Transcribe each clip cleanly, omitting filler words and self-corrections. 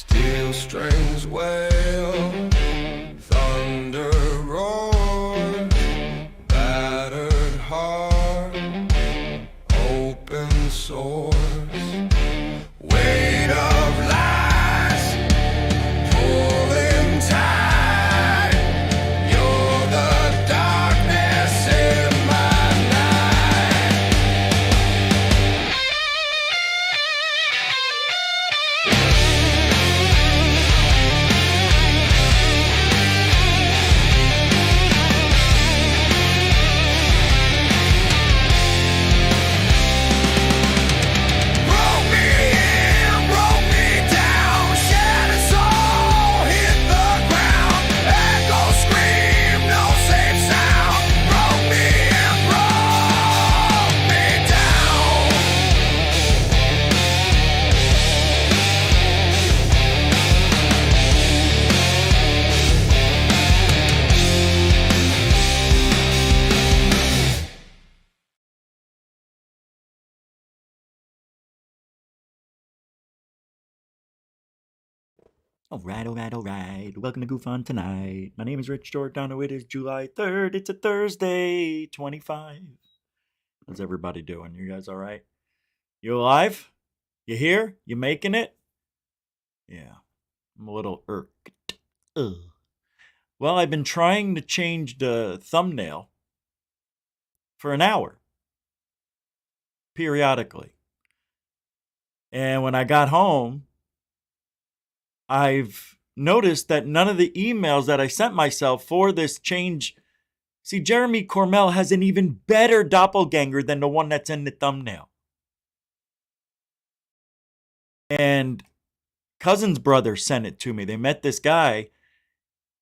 Steel strings wail, thunder roar, battered heart, open source, weight of lies, pulling tight. You're the darkness in my night. Broke me in, broke me down, shattered soul hit the ground. Echo scream, no safe sound. Broke me in, broke me down. All right. Welcome to GUFON tonight. My name is Rich Giordano. It is July 3rd. It's a Thursday, 25. How's everybody doing? You guys all right? You alive? You here? You making it? Yeah, I'm a little irked. Ugh. Well, I've been trying to change the thumbnail for an hour, periodically. And when I got home, I've noticed that none of the emails that I sent myself for this change. See, Jeremy Cormel has an even better doppelganger than the one that's in the thumbnail. And cousin's brother sent it to me. They met this guy.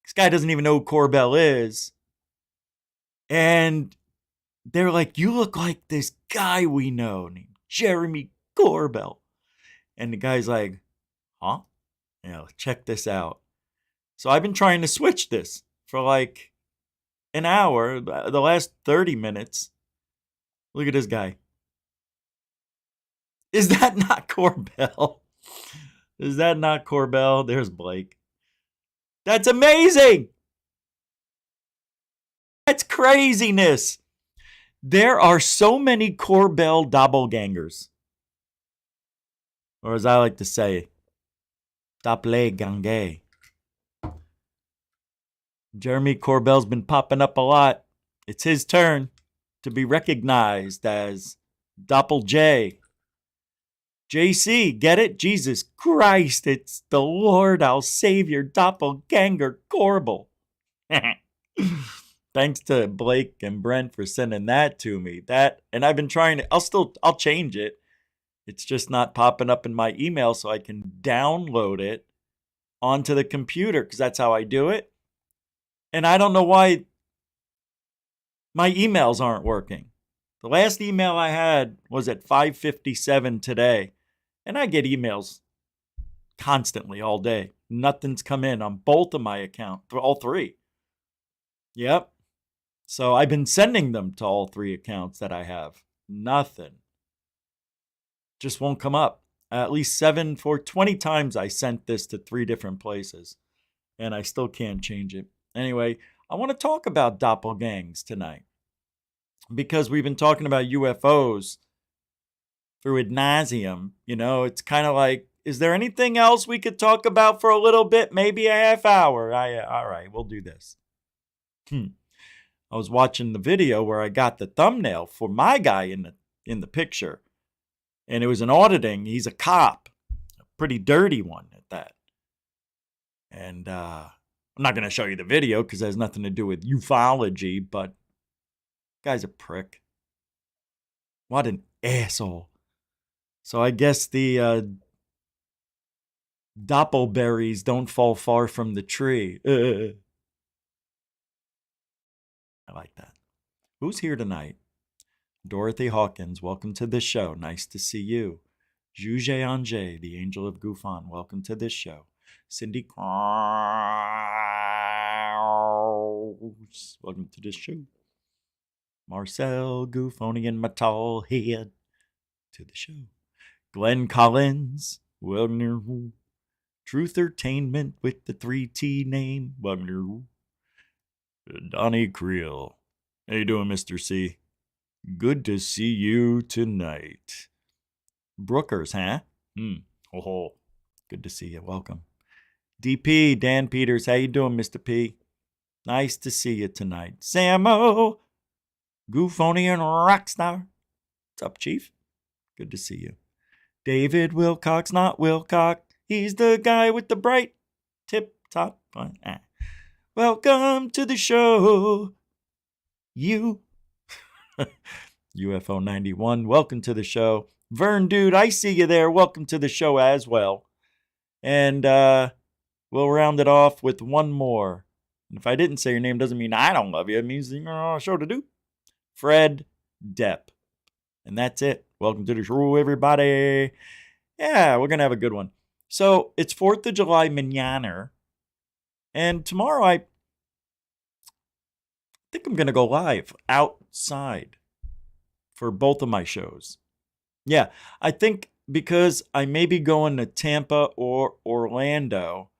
This guy doesn't even know who Corbell is. And they're like, you look like this guy we know named Jeremy Corbell. And the guy's like, huh? Check this out. So I've been trying to switch this for like an hour, the last 30 minutes. Look at this guy. Is that not Corbell? Is that not Corbell? There's Blake. That's amazing. That's craziness. There are so many Corbell doppelgangers. Or as I like to say, doppelganger. Jeremy Corbell's been popping up a lot. It's his turn to be recognized as Doppel J. JC, get it? Jesus Christ, it's the Lord, our Savior, Doppelganger Corbell. Thanks to Blake and Brent for sending that to me. And I've been trying to, I'll change it. It's just not popping up in my email, so I can download it onto the computer, because that's how I do it. And I don't know why my emails aren't working. The last email I had was at 5:57 today. And I get emails constantly all day. Nothing's come in on both of my accounts, all three. Yep. So I've been sending them to all three accounts that I have. Nothing. Just won't come up. At least 20 times I sent this to 3 different places. And I still can't change it. Anyway, I want to talk about doppelgangs tonight. Because we've been talking about UFOs through ad nauseum. You know, it's kind of like, is there anything else we could talk about for a little bit? Maybe a half hour. All right, we'll do this. I was watching the video where I got the thumbnail for my guy in the picture. And it was an auditing. He's a cop. A pretty dirty one at that. And I'm not going to show you the video because it has nothing to do with ufology, but guy's a prick. What an asshole. So I guess the doppelberries don't fall far from the tree. I like that. Who's here tonight? Dorothy Hawkins, welcome to this show. Nice to see you. Juge Ange, the angel of GUFON, welcome to this show. Cindy Krause, welcome to this show. Marcel Gufonian, my tall head, to the show. Glenn Collins, welcome. Truth-ertainment with the 3T name. Donnie Creel. How you doing, Mr. C? Good to see you tonight. Brookers, huh? Oh, good to see you. Welcome. DP, Dan Peters. How you doing, Mr. P? Nice to see you tonight. Samo, Goofonian Rockstar. What's up, Chief? Good to see you. David Wilcox, not Wilcox. He's the guy with the bright tip-top. Welcome to the show. You. UFO 91, welcome to the show. Vern, dude, I see you there. Welcome to the show as well. And we'll round it off with one more. And if I didn't say your name, doesn't mean I don't love you. It means you're on a show to do. Fred Depp. And that's it. Welcome to the show, everybody. Yeah, we're going to have a good one. So it's 4th of July mañana. And tomorrow I think I'm going to go live outside for both of my shows. Yeah, I think because I may be going to Tampa or Orlando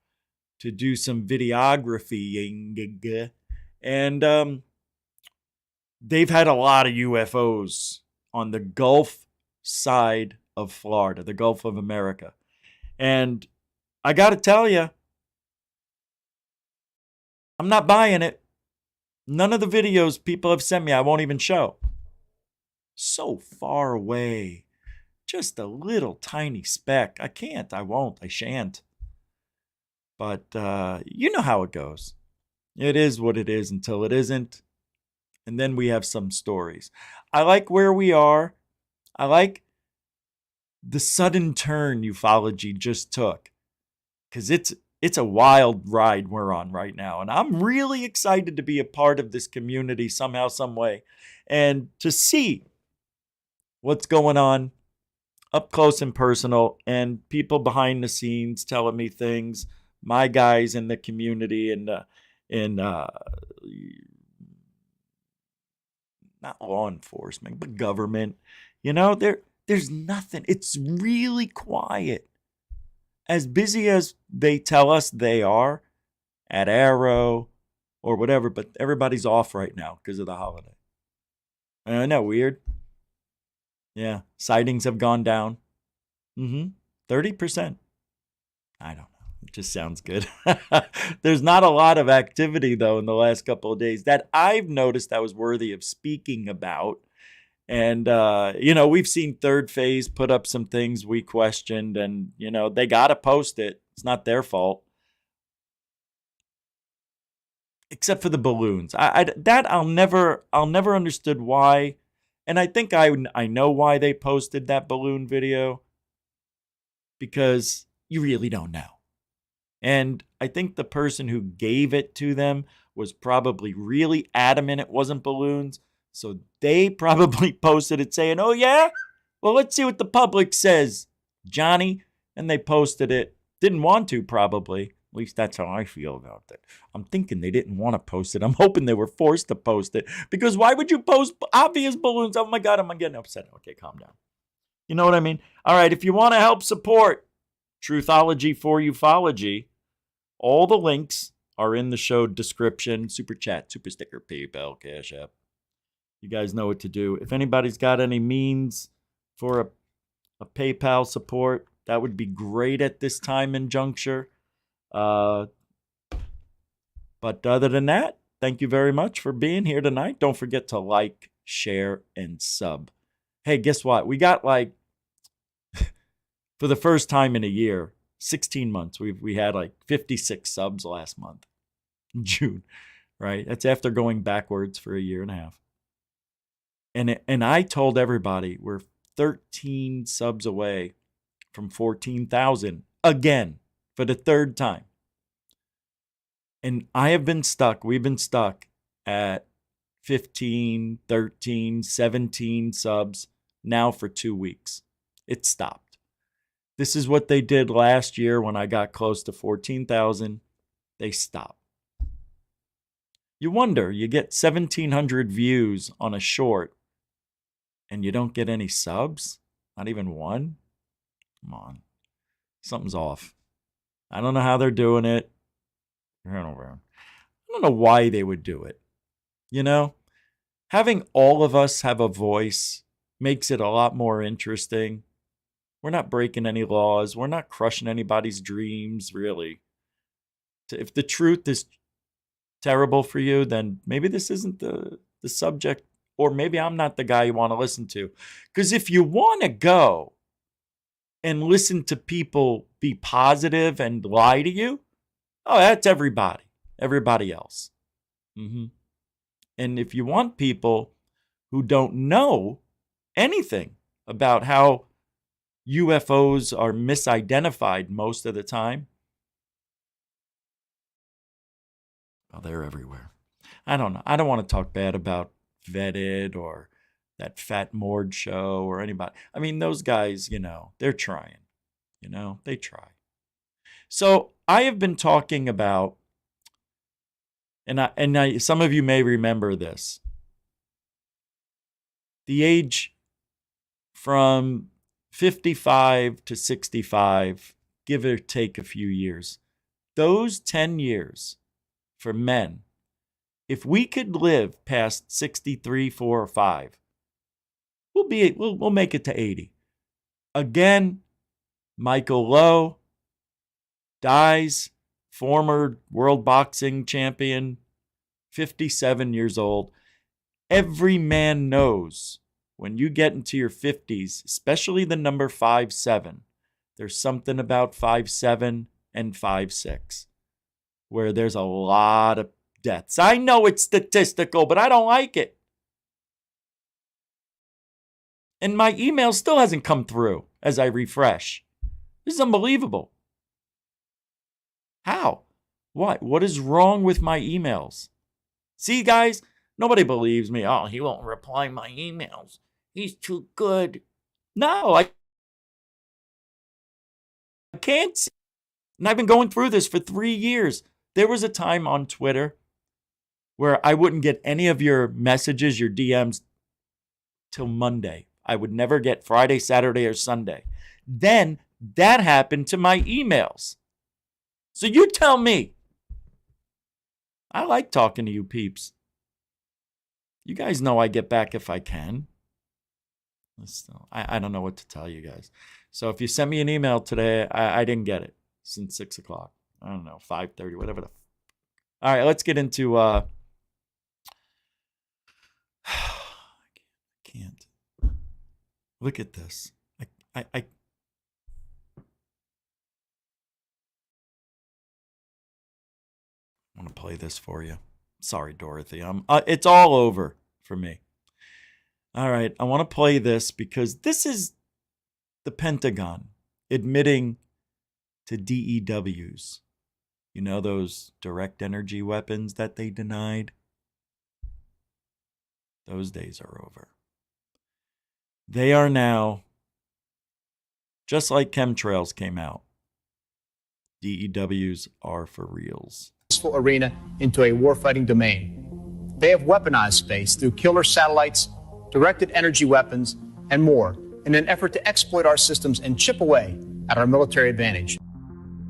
to do some videography. And they've had a lot of UFOs on the Gulf side of Florida, the Gulf of America. And I got to tell you, I'm not buying it. None of the videos people have sent me, I won't even show. So far away. Just a little tiny speck. I can't, I won't, I shan't. But you know how it goes. It is what it is until it isn't. And then we have some stories. I like where we are. I like the sudden turn ufology just took. Because it's a wild ride we're on right now. And I'm really excited to be a part of this community somehow, some way. And to see what's going on up close and personal, and people behind the scenes telling me things, my guys in the community and not law enforcement, but government. You know, there's nothing. It's really quiet. As busy as they tell us they are at Arrow or whatever, but everybody's off right now because of the holiday. Isn't that weird? Yeah, sightings have gone down. 30%. I don't know. It just sounds good. There's not a lot of activity, though, in the last couple of days that I've noticed that was worthy of speaking about. And, we've seen Third Phase put up some things we questioned, and, they got to post it. It's not their fault. Except for the balloons. I'll never understood why. And I think I know why they posted that balloon video. Because you really don't know. And I think the person who gave it to them was probably really adamant it wasn't balloons. So they probably posted it saying, oh, yeah? Well, let's see what the public says, Johnny. And they posted it. Didn't want to, probably. At least that's how I feel about it. I'm thinking they didn't want to post it. I'm hoping they were forced to post it. Because why would you post obvious balloons? Oh, my God, I'm getting upset. Okay, calm down. You know what I mean? All right, if you want to help support Truthology for Ufology, all the links are in the show description. Super chat, super sticker, PayPal, Cash App. You guys know what to do. If anybody's got any means for a PayPal support, that would be great at this time and juncture. But other than that, thank you very much for being here tonight. Don't forget to like, share, and sub. Hey, guess what? We got for the first time in a year, 16 months, we had 56 subs last month, June, right? That's after going backwards for a year and a half. And I told everybody we're 13 subs away from 14,000 again for the third time. And we've been stuck at 15, 13, 17 subs now for 2 weeks. It stopped. This is what they did last year when I got close to 14,000. They stopped. You wonder, you get 1,700 views on a short and you don't get any subs? Not even one? Come on. Something's off. I don't know how they're doing it. I don't know why they would do it. You know, having all of us have a voice makes it a lot more interesting. We're not breaking any laws. We're not crushing anybody's dreams, really. If the truth is terrible for you, then maybe this isn't the subject, or maybe I'm not the guy you want to listen to. Because if you want to go and listen to people be positive and lie to you, oh, that's everybody else. And if you want people who don't know anything about how UFOs are misidentified most of the time, well, they're everywhere. I don't know. I don't want to talk bad about Vetted or that Fat Mord show or anybody. I mean, those guys, they're trying. They try. So I have been talking about, and some of you may remember this, the age from 55 to 65, give or take a few years. Those 10 years for men, if we could live past 63, 4, or 5, we'll make it to 80. Again, Michael Lowe dies, former world boxing champion, 57 years old. Every man knows when you get into your 50s, especially the number 5'7", there's something about 5'7" and 5'6", where there's a lot of deaths. I know it's statistical, but I don't like it. And my email still hasn't come through as I refresh. This is unbelievable. How? What? What is wrong with my emails? See, guys, nobody believes me. Oh, he won't reply my emails. He's too good. No, I can't see. And I've been going through this for 3 years. There was a time on Twitter where I wouldn't get any of your messages, your DMs, till Monday. I would never get Friday, Saturday, or Sunday. Then that happened to my emails. So you tell me. I like talking to you peeps. You guys know I get back if I can. I don't know what to tell you guys. So if you sent me an email today, I didn't get it since 6 o'clock. I don't know, 5:30, whatever. All right, let's get into... I can't. Look at this. I want to play this for you. Sorry, Dorothy. It's all over for me. All right, I want to play this because this is the Pentagon admitting to DEWs. You know those direct energy weapons that they denied? Those days are over. They are now, just like chemtrails came out, DEWs are for reals. Arena into a warfighting domain. They have weaponized space through killer satellites, directed energy weapons, and more in an effort to exploit our systems and chip away at our military advantage.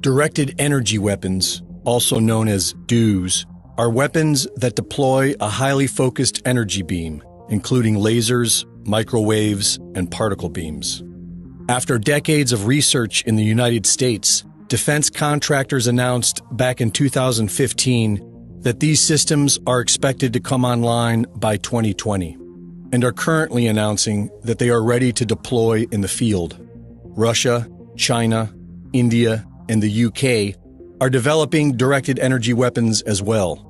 Directed energy weapons, also known as DEWs, are weapons that deploy a highly focused energy beam, including lasers, microwaves, and particle beams. After decades of research in the United States, defense contractors announced back in 2015 that these systems are expected to come online by 2020, and are currently announcing that they are ready to deploy in the field. Russia, China, India, and the UK are developing directed energy weapons as well.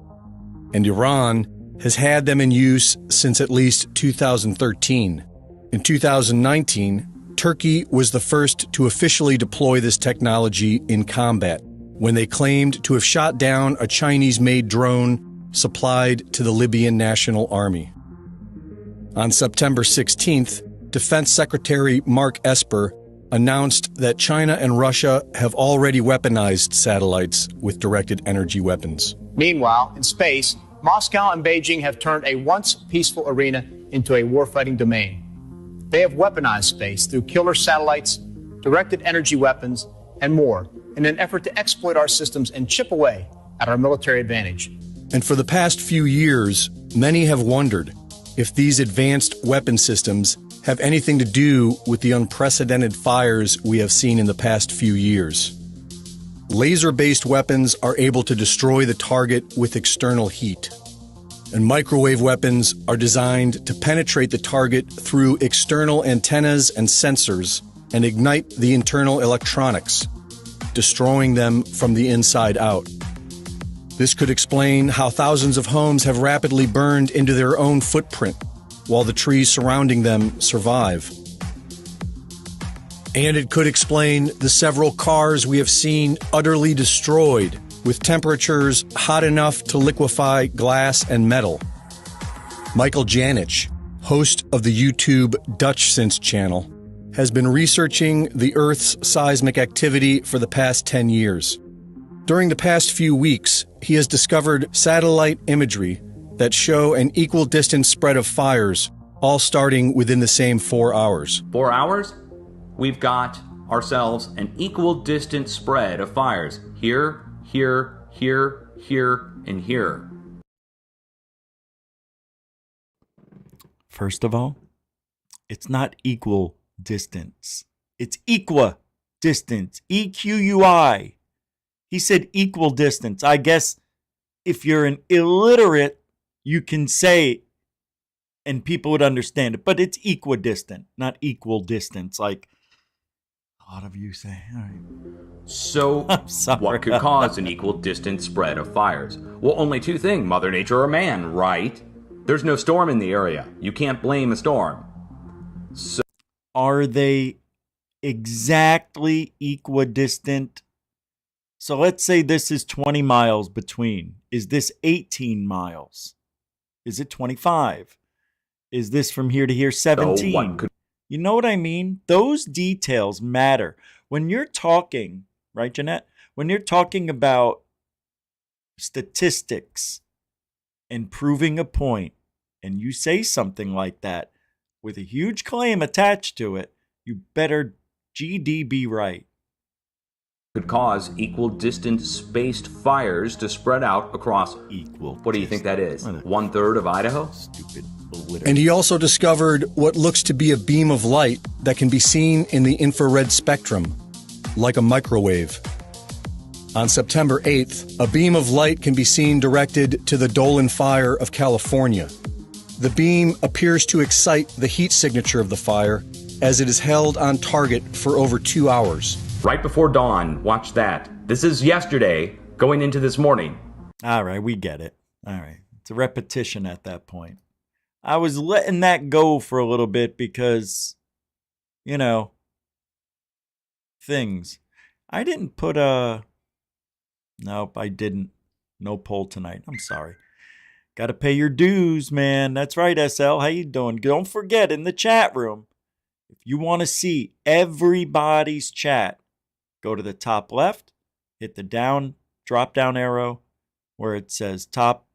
And Iran has had them in use since at least 2013. In 2019, Turkey was the first to officially deploy this technology in combat, when they claimed to have shot down a Chinese-made drone supplied to the Libyan National Army. On September 16th, Defense Secretary Mark Esper announced that China and Russia have already weaponized satellites with directed energy weapons. Meanwhile, in space, Moscow and Beijing have turned a once peaceful arena into a warfighting domain. They have weaponized space through killer satellites, directed energy weapons, and more in an effort to exploit our systems and chip away at our military advantage. And for the past few years, many have wondered if these advanced weapon systems have anything to do with the unprecedented fires we have seen in the past few years. Laser-based weapons are able to destroy the target with external heat, and microwave weapons are designed to penetrate the target through external antennas and sensors and ignite the internal electronics, destroying them from the inside out. This could explain how thousands of homes have rapidly burned into their own footprint, while the trees surrounding them survive. And it could explain the several cars we have seen utterly destroyed, with temperatures hot enough to liquefy glass and metal. Michael Janich, host of the YouTube Dutch Sense channel, has been researching the Earth's seismic activity for the past 10 years. During the past few weeks, he has discovered satellite imagery that show an equal distance spread of fires, all starting within the same 4 hours. 4 hours? We've got ourselves an equal distance spread of fires. Here, here, here, here, and here. First of all, it's not equal distance. It's equa distance. EQUI. He said equal distance. I guess if you're an illiterate, you can say and people would understand it, but it's equidistant, not equal distance, like a lot of you say. All right. So, I'm sorry. what could cause an equal distance spread of fires? Well, only two things, Mother Nature or man, right? There's no storm in the area. You can't blame a storm. So, Are they exactly equidistant? So let's say this is 20 miles between. Is this 18 miles? Is it 25? Is this from here to here 17? what could You know what I mean? Those details matter. When you're talking, right, Jeanette? When you're talking about statistics and proving a point, and you say something like that with a huge claim attached to it, you better GD be right. could cause equal distance spaced fires to spread out across, Equal. what do you think that is? What a 1/3 of Idaho? stupid illiterate. And he also discovered what looks to be a beam of light that can be seen in the infrared spectrum, like a microwave. On September 8th, a beam of light can be seen directed to the Dolan Fire of California. The beam appears to excite the heat signature of the fire as it is held on target for over 2 hours. Right before dawn, watch that. This is yesterday, going into this morning. All right, we get it. All right. It's a repetition at that point. I was letting that go for a little bit because, you know, things. I didn't put a... Nope, I didn't. No poll tonight. I'm sorry. Got to pay your dues, man. That's right, SL. How you doing? Don't forget, in the chat room, if you want to see everybody's chat, go to the top left, hit the drop down arrow where it says top,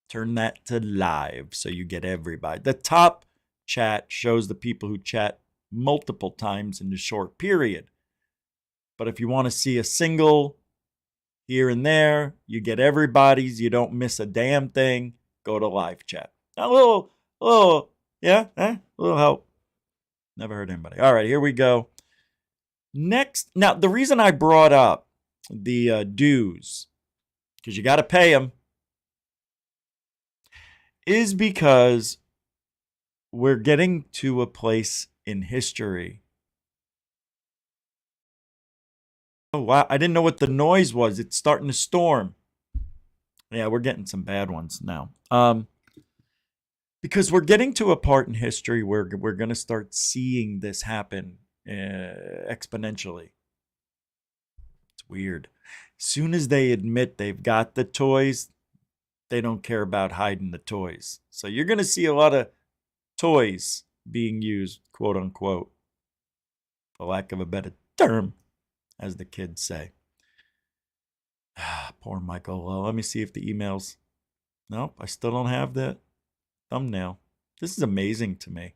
turn that to live so you get everybody. The top chat shows the people who chat multiple times in a short period. But if you want to see a single here and there, you get everybody's, you don't miss a damn thing, go to live chat. A little, yeah, a little help. Never heard anybody. All right, here we go. Next, now the reason I brought up the dues, because you got to pay them, is because we're getting to a place in history. Oh, wow, I didn't know what the noise was. It's starting to storm. Yeah, we're getting some bad ones now. Because we're getting to a part in history where we're going to start seeing this happen exponentially. It's weird. As soon as they admit they've got the toys, they don't care about hiding the toys. So you're going to see a lot of toys being used, quote unquote, for lack of a better term, as the kids say. Poor Michael. Well, let me see if the emails... Nope, I still don't have that thumbnail. This is amazing to me.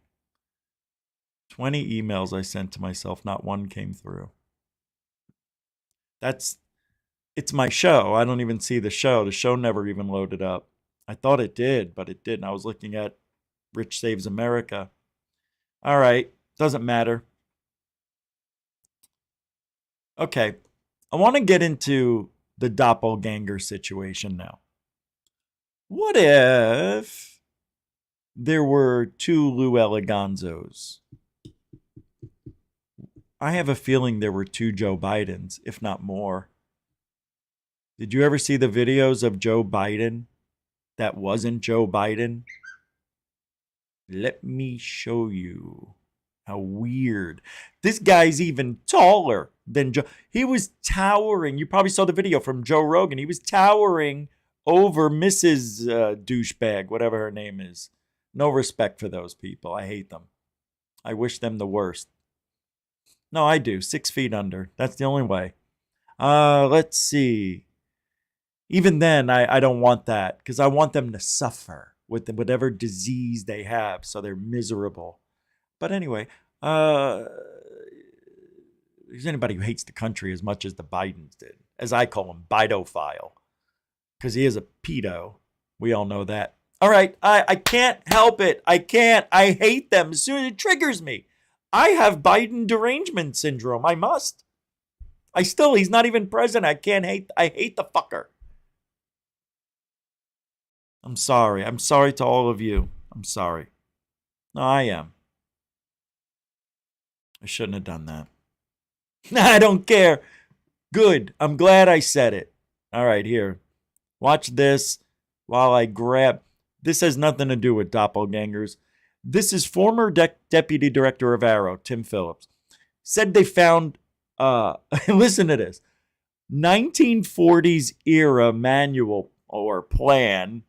20 emails I sent to myself, not one came through. It's my show. I don't even see the show. The show never even loaded up. I thought it did, but it didn't. I was looking at Rich Saves America. All right. Doesn't matter. Okay. I want to get into the doppelganger situation now. What if there were two Lou Eleganzos? I have a feeling there were two Joe Bidens, if not more. Did you ever see the videos of Joe Biden that wasn't Joe Biden? Let me show you how weird. This guy's even taller than Joe. He was towering. You probably saw the video from Joe Rogan. He was towering over Mrs. Douchebag, whatever her name is. No respect for those people. I hate them. I wish them the worst. No, I do. 6 feet under. That's the only way. Let's see. Even then, I don't want that because I want them to suffer with whatever disease they have, so they're miserable. But anyway, there's anybody who hates the country as much as the Bidens did, as I call him, Bidophile, because he is a pedo. We all know that. All right, I can't help it. I can't. I hate them as soon as it triggers me. I have Biden derangement syndrome. I must. He's not even president. I hate the fucker. I'm sorry. I'm sorry to all of you. I'm sorry. No, I am. I shouldn't have done that. I don't care. Good. I'm glad I said it. All right, here. Watch this while I grab. This has nothing to do with doppelgangers. This is former deputy director of Arrow, Tim Phillips. Said they found, listen to this, 1940s era manual or plan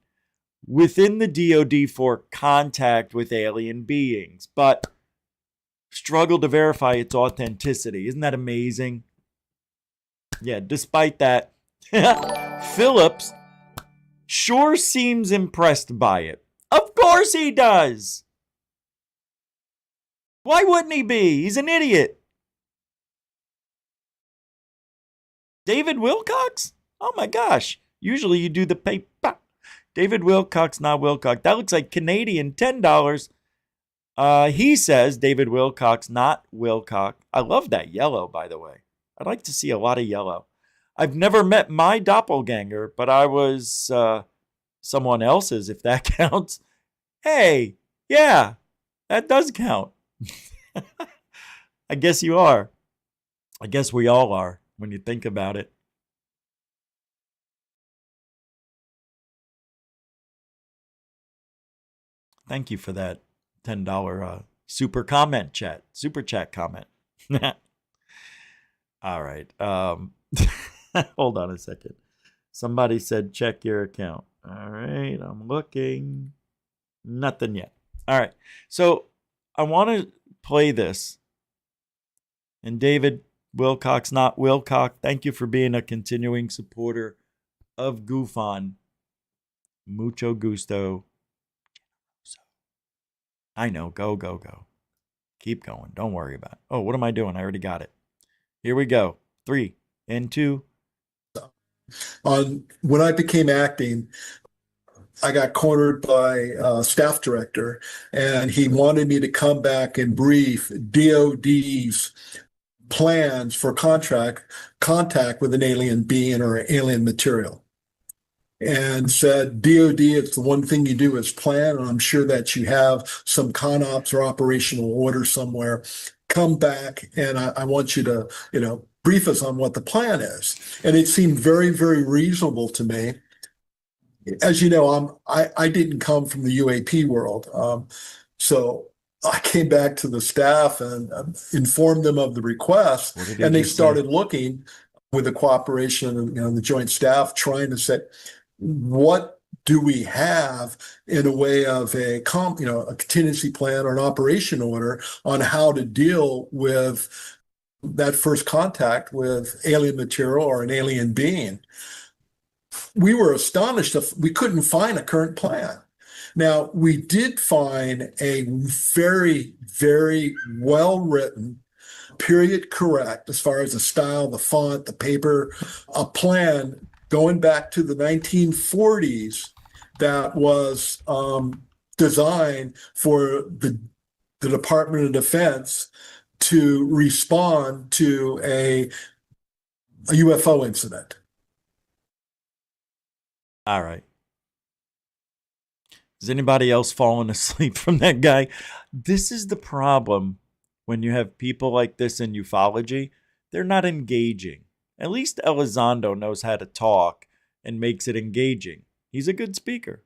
within the DoD for contact with alien beings, but struggled to verify its authenticity. Isn't that amazing? Yeah, despite that, Phillips sure seems impressed by it. Of course he does. Why wouldn't he be? He's an idiot. David Wilcox? Oh my gosh. Usually you do the paper. David Wilcox, not Wilcox. That looks like Canadian $10. He says, David Wilcox, not Wilcox. I love that yellow, by the way. I'd like to see a lot of yellow. I've never met my doppelganger, but I was someone else's, if that counts. Hey, yeah, that does count. I guess you are. I guess we all are when you think about it. Thank you for that $10 super chat comment. All right. Hold on a second. Somebody said check your account. All right, I'm looking. Nothing yet. All right. So I want to play this. And David Wilcox, not Wilcox, thank you for being a continuing supporter of GUFON. Mucho gusto. I know. Go, go, go. Keep going. Don't worry about it. Oh, what am I doing? I already got it. Here we go. 3 and 2. When I became acting, I got cornered by a staff director, and he wanted me to come back and brief DOD's plans for contact with an alien being or alien material. And said, DOD, it's the one thing you do is plan, and I'm sure that you have some CONOPS or operational order somewhere. Come back, and I want you to, brief us on what the plan is. And it seemed very, very reasonable to me. As you know, I didn't come from the UAP world, so I came back to the staff and informed them of the request, and they started looking with the cooperation of the Joint Staff, trying to say, what do we have in a way of a contingency plan or an operation order on how to deal with that first contact with alien material or an alien being? We were astonished that we couldn't find a current plan. Now, we did find a very, very well-written period correct as far as the style, the font, the paper, a plan going back to the 1940s that was designed for the Department of Defense to respond to a UFO incident. All right. Is anybody else falling asleep from that guy? This is the problem when you have people like this in ufology. They're not engaging. At least Elizondo knows how to talk and makes it engaging. He's a good speaker.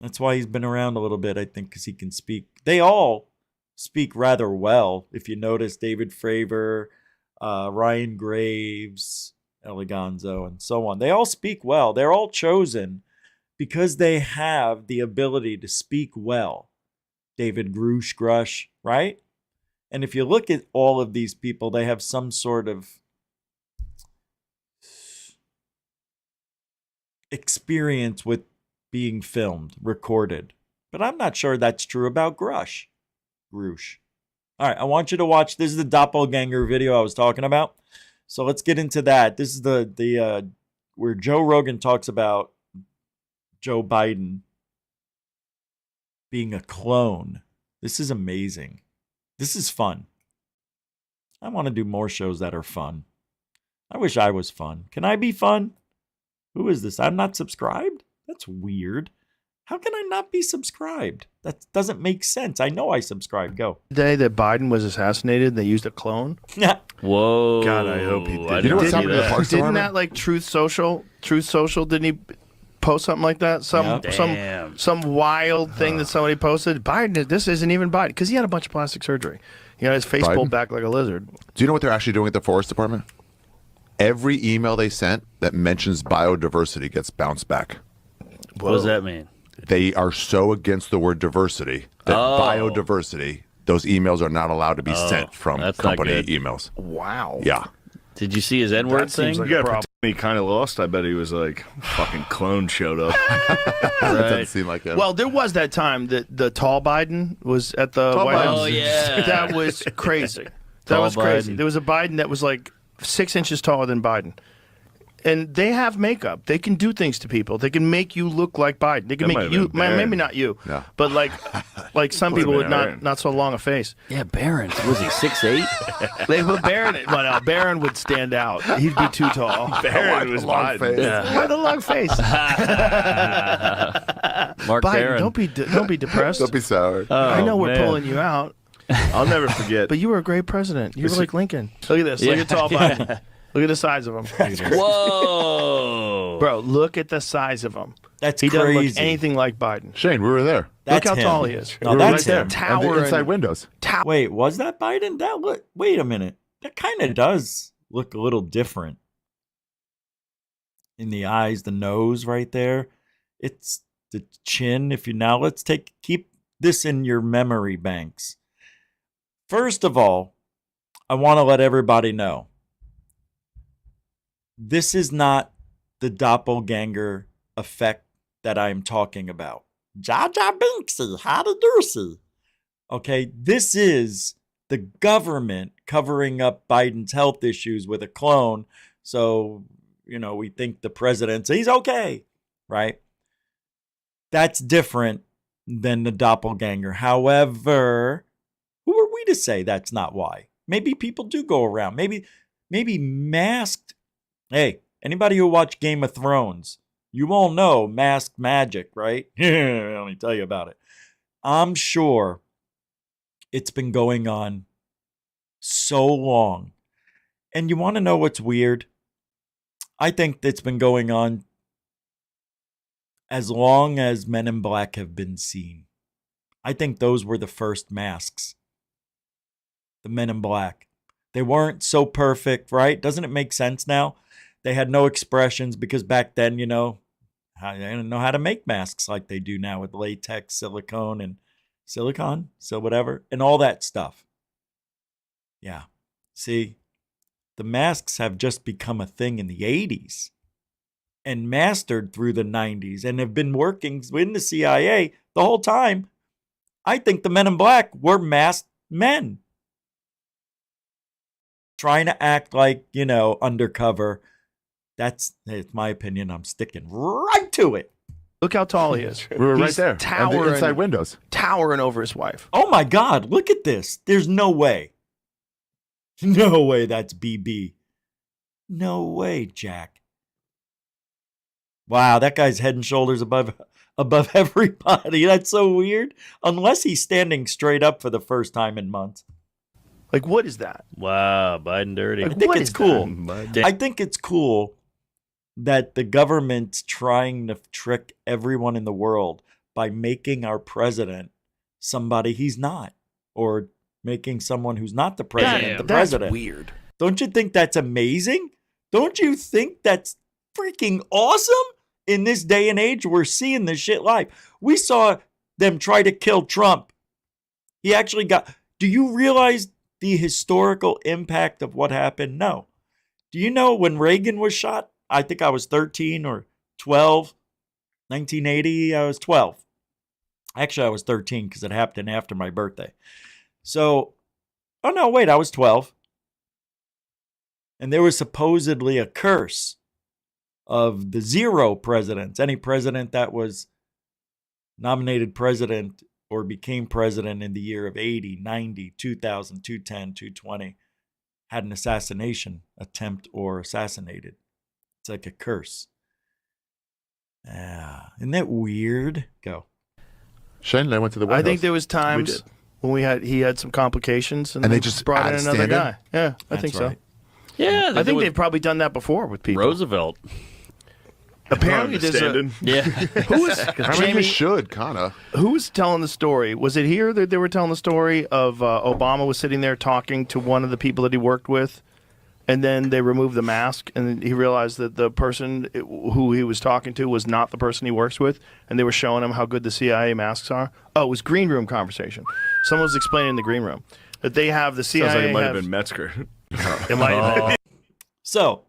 That's why he's been around a little bit, I think, because he can speak. They all speak rather well. If you notice, David Fravor, Ryan Graves, Eleganzo, and so on. They all speak well. They're all chosen because they have the ability to speak well. David Grush, right? And if you look at all of these people, they have some sort of experience with being filmed, recorded. But I'm not sure that's true about Grush. All right, I want you to watch. This is the doppelganger video I was talking about. So let's get into that. This is the where Joe Rogan talks about Joe Biden being a clone. This is amazing. This is fun. I want to do more shows that are fun. I wish I was fun. Can I be fun? Who is this? I'm not subscribed? That's weird. How can I not be subscribed? That doesn't make sense. I know I subscribed. Go. The day that Biden was assassinated, they used a clone. Whoa. God, I hope he did. You know what's happening to the Didn't Parks Department? that like Truth Social? Didn't he post something like that? Some wild thing that somebody posted. Biden, this isn't even Biden because he had a bunch of plastic surgery. He had his face pulled back like a lizard. Do you know what they're actually doing at the Forest Department? Every email they sent that mentions biodiversity gets bounced back. What does that mean? They are so against the word diversity that biodiversity, those emails are not allowed to be sent from company emails. Wow. Yeah. Did you see his N-word That seems thing? like You a gotta problem. pretend he kind of lost. I bet he was like, fucking clone showed up. That doesn't seem like it. Well, there was that time that the tall Biden was at the Tall White Biden. House. Oh, yeah. That was crazy. That Tall was crazy. Biden. There was a Biden that was like 6 inches taller than Biden. And they have makeup. They can do things to people. They can make you look like Biden. They can That might make have you, been Barron. maybe not you, Yeah. but like some Would've people been with Barron. not so long a face. Yeah, Barron. Was he 6'8"? They put Barron, but no, Barron would stand out. He'd be too tall. Barron was long Biden. face. Yeah. Why the long face? Mark Biden, Barron. don't be depressed. Don't be sour. I know we're man. pulling you out, I'll never forget. but you were a great president. You were like Lincoln. Look at this. Look at tall Biden. Look at the size of him. Whoa. Bro, look at the size of him. That's He doesn't look crazy. anything like Biden. Shane, we were there. That's look how him. tall he is. No, We were that's right there. him. Tower And the inside and- windows. Wait, was that Biden? Wait a minute. That kind of does look a little different. In the eyes, the nose right there. It's the chin. Let's keep this in your memory banks. First of all, I want to let everybody know. This is not the doppelganger effect that I'm talking about. Jaja Binksy, howdy doosey. Okay, this is the government covering up Biden's health issues with a clone. So, we think the president, he's okay, right? That's different than the doppelganger. However, who are we to say that's not why? Maybe people do go around. Maybe masked. Hey, anybody who watched Game of Thrones, you all know masked magic, right? Let me tell you about it. I'm sure it's been going on so long. And you want to know what's weird? I think it's been going on as long as Men in Black have been seen. I think those were the first masks. The Men in Black. They weren't so perfect, right? Doesn't it make sense now? They had no expressions because back then, they didn't know how to make masks like they do now with latex, silicone, and whatever, and all that stuff. Yeah. See, the masks have just become a thing in the 80s and mastered through the 90s and have been working in the CIA the whole time. I think the Men in Black were masked men. trying to act like, undercover. It's my opinion. I'm sticking right to it. Look how tall he is. We were right He's there. And the Towering, inside windows. towering over his wife. Oh my God, look at this. There's no way. No way that's BB. No way, Jack. Wow, that guy's head and shoulders above everybody. That's so weird. Unless he's standing straight up for the first time in months. Like, what is that? Wow, Biden dirty. I think it's cool. I think it's cool that the government's trying to trick everyone in the world by making our president somebody he's not, or making someone who's not the president the president. That's weird. Don't you think that's amazing? Don't you think that's freaking awesome? In this day and age, we're seeing this shit live. We saw them try to kill Trump. He actually got... Do you realize the historical impact of what happened? No. Do you know when Reagan was shot? I think I was 13 or 12. 1980, I was 12. Actually, I was 13 because it happened after my birthday. So, oh no, wait, I was 12. And there was supposedly a curse of the 0 presidents. Any president that was nominated president or became president in the year of 80, 90, 2000, 210, 220 had an assassination attempt or assassinated. It's like a curse. Yeah. Isn't that weird? Go. Shane and I went to the White I think House. there was times when he had some complications, and they just brought in another guy. Yeah, I think so. right. Yeah, I think they've probably done that before with people. Roosevelt. Apparently, there's a Yeah. who was I mean, Jamie, you should, kind of. who was telling the story? Was it here that they were telling the story of Obama was sitting there talking to one of the people that he worked with, and then they removed the mask, and he realized that the person who he was talking to was not the person he works with, and they were showing him how good the CIA masks are. Oh, it was green room conversation. Someone was explaining in the green room that they have the CIA. Sounds like it might have been Metzger. It might have been. So,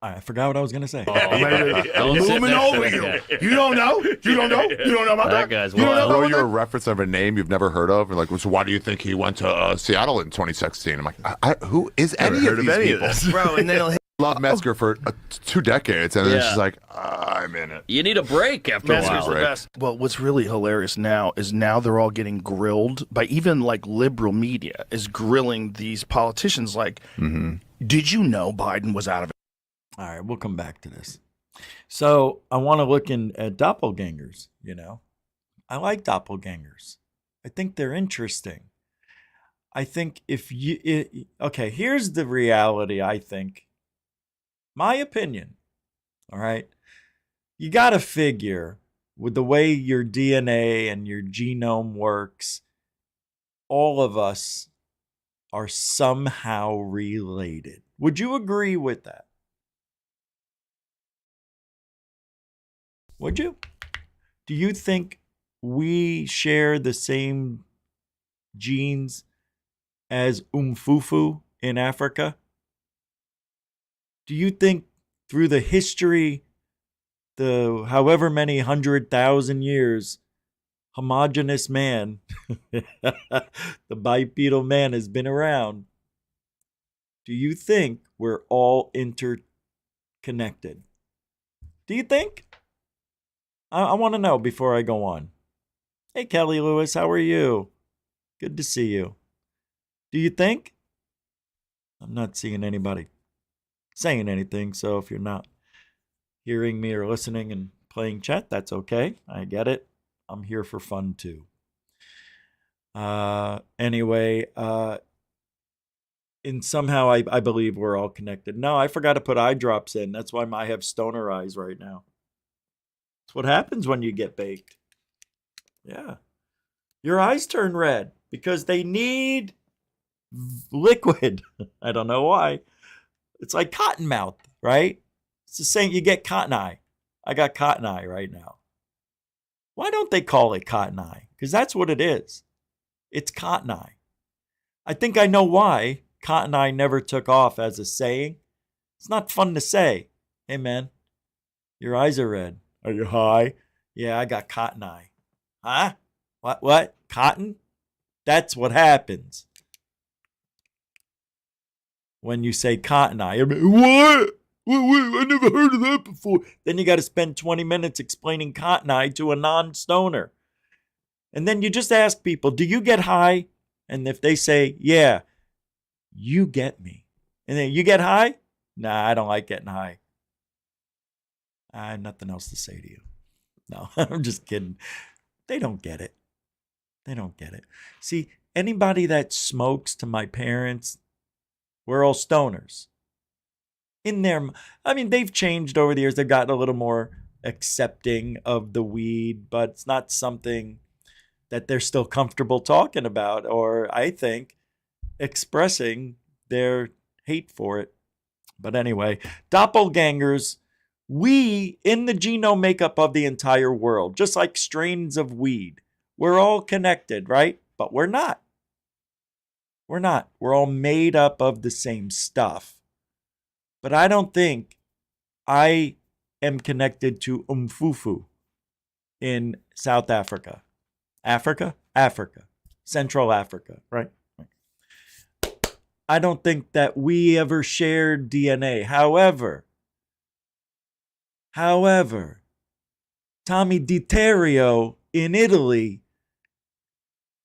I forgot what I was going to say. Looming over you. You don't know? You don't know? You don't know about That guy's You don't know wild. Throw about you a that? reference of a name you've never heard of, and like, so why do you think he went to Seattle in 2016? I'm like, who is any heard of of these any of people? this. Bro, and then he'll hit Love Metzger for 2 decades, and then Yeah. she's like, I'm in it. You need a break after a Metzger's while. the best. Well, what's really hilarious now is they're all getting grilled by even like liberal media is grilling these politicians like, did you know Biden was out of it? All right, we'll come back to this. So I want to look at doppelgangers, I like doppelgangers. I think they're interesting. I think okay, here's the reality, I think. My opinion, all right? You got to figure with the way your DNA and your genome works, all of us are somehow related. Would you agree with that? Would you? Do you think we share the same genes as Umfufu in Africa? Do you think through the history, the however many 100,000 years, homogeneous man, the bipedal man has been around, do you think we're all interconnected? Do you think? I want to know before I go on. Hey, Kelly Lewis, how are you? Good to see you. Do you think? I'm not seeing anybody saying anything, so if you're not hearing me or listening and playing chat, that's okay. I get it. I'm here for fun too. Anyway, and somehow I believe we're all connected. No, I forgot to put eye drops in. That's why I have stoner eyes right now. That's what happens when you get baked. Yeah. Your eyes turn red because they need liquid. I don't know why. It's like cotton mouth, right? It's the same. You get cotton eye. I got cotton eye right now. Why don't they call it cotton eye? Because that's what it is. It's cotton eye. I think I know why cotton eye never took off as a saying. It's not fun to say. Hey, man, your eyes are red. Are you high? Yeah, I got cotton eye. Huh? What? Cotton? That's what happens when you say Cotton Eye. What? I never heard of that before. Then you got to spend 20 minutes explaining Cotton Eye to a non-stoner. And then you just ask people, do you get high? And if they say, yeah, you get me. And then, you get high? Nah, I don't like getting high. I have nothing else to say to you. No, I'm just kidding. They don't get it. They don't get it. See, anybody that smokes, to my parents, we're all stoners. In their, I mean, they've changed over the years. They've gotten a little more accepting of the weed, but it's not something that they're still comfortable talking about, or I think expressing their hate for it. But anyway, doppelgangers, we in the genome makeup of the entire world, just like strains of weed. We're all connected, right? But we're not. We're not. We're all made up of the same stuff. But I don't think I am connected to Umfufu in South Africa. Africa. Central Africa, right? I don't think that we ever shared DNA. However, Tommy DiTerrio in Italy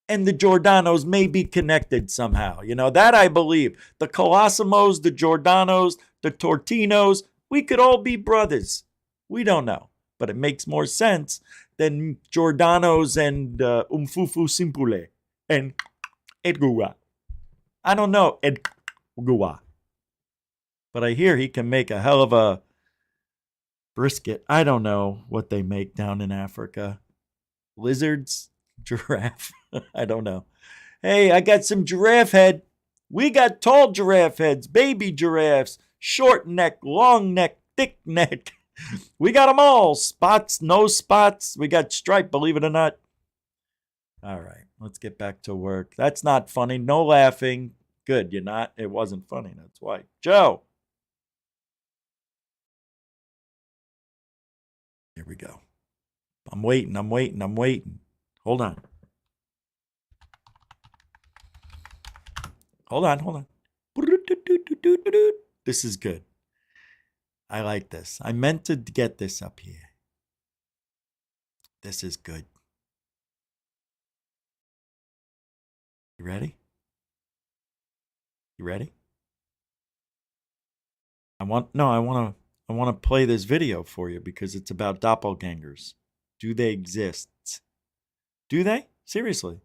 and the Giordanos may be connected somehow. You know, that I believe. The Colossimos, the Giordanos, the Tortinos, we could all be brothers. We don't know. But it makes more sense than Giordanos and Umfufu Simpule and Edgua. I don't know Edgua. But I hear he can make a hell of a brisket. I don't know what they make down in Africa. Lizards? Giraffe? I don't know. Hey, I got some giraffe head. We got tall giraffe heads, baby giraffes, short neck, long neck, thick neck. We got them all. Spots, no spots. We got stripe, believe it or not. All right, let's get back to work. That's not funny. No laughing. Good, you're not. It wasn't funny. That's why. Joe. Here we go. I'm waiting. Hold on. This is good. I like this. I meant to get this up here. This is good. You ready? I want to play this video for you because it's about doppelgangers. Do they exist? Do they? Seriously.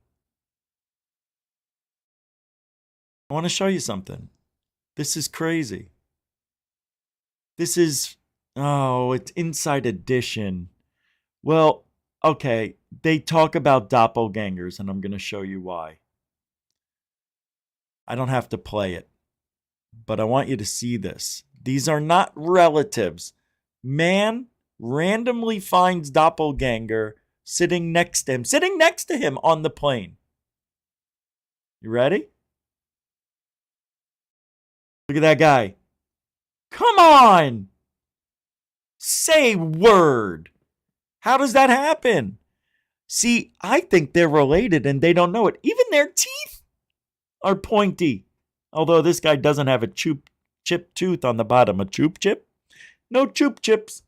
I want to show you something. This is crazy. This is, it's Inside Edition. Well, okay, they talk about doppelgangers, and I'm going to show you why. I don't have to play it, but I want you to see this. These are not relatives. Man randomly finds doppelganger sitting next to him on the plane. You ready? Look at that guy. Come on! Say word. How does that happen? See, I think they're related and they don't know it. Even their teeth are pointy. Although this guy doesn't have a chip tooth on the bottom. A choop chip? No choop chips.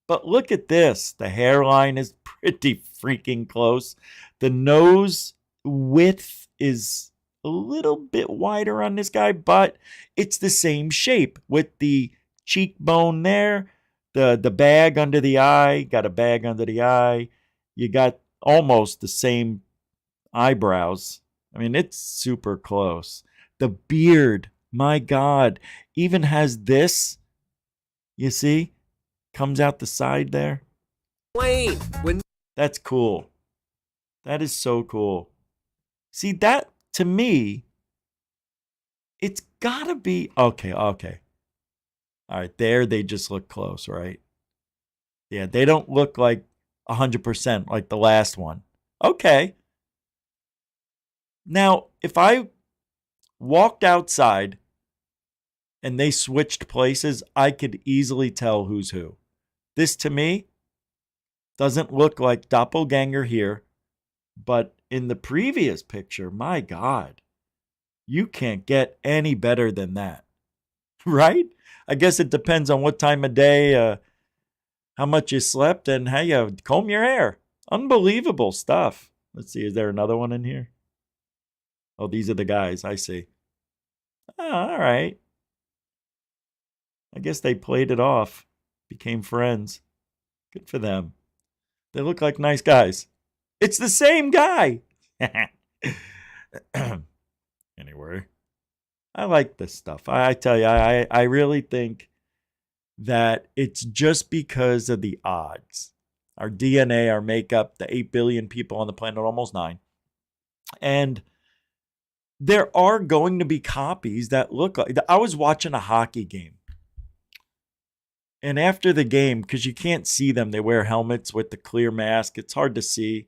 But look at this. The hairline is pretty freaking close. The nose width is a little bit wider on this guy, but it's the same shape with the cheekbone there, the bag under the eye, got a bag under the eye. You got almost the same eyebrows. I mean, it's super close. The beard, my God, even has this, you see, comes out the side there. That's cool. That is so cool. See, that, to me, it's gotta be, okay. All right, there they just look close, right? Yeah, they don't look like 100% like the last one. Okay. Now, if I walked outside and they switched places, I could easily tell who's who. This, to me, doesn't look like doppelganger here, but in the previous picture, my God, you can't get any better than that, right? I guess it depends on what time of day, how much you slept, and how you comb your hair. Unbelievable stuff. Let's see, is there another one in here? Oh, these are the guys. I see. Oh, all right. I guess they played it off, became friends. Good for them. They look like nice guys. It's the same guy. Anyway, I like this stuff. I tell you, I really think that it's just because of the odds. Our DNA, our makeup, the 8 billion people on the planet, almost 9. And there are going to be copies that look like... I was watching a hockey game. And after the game, because you can't see them, they wear helmets with the clear mask. It's hard to see.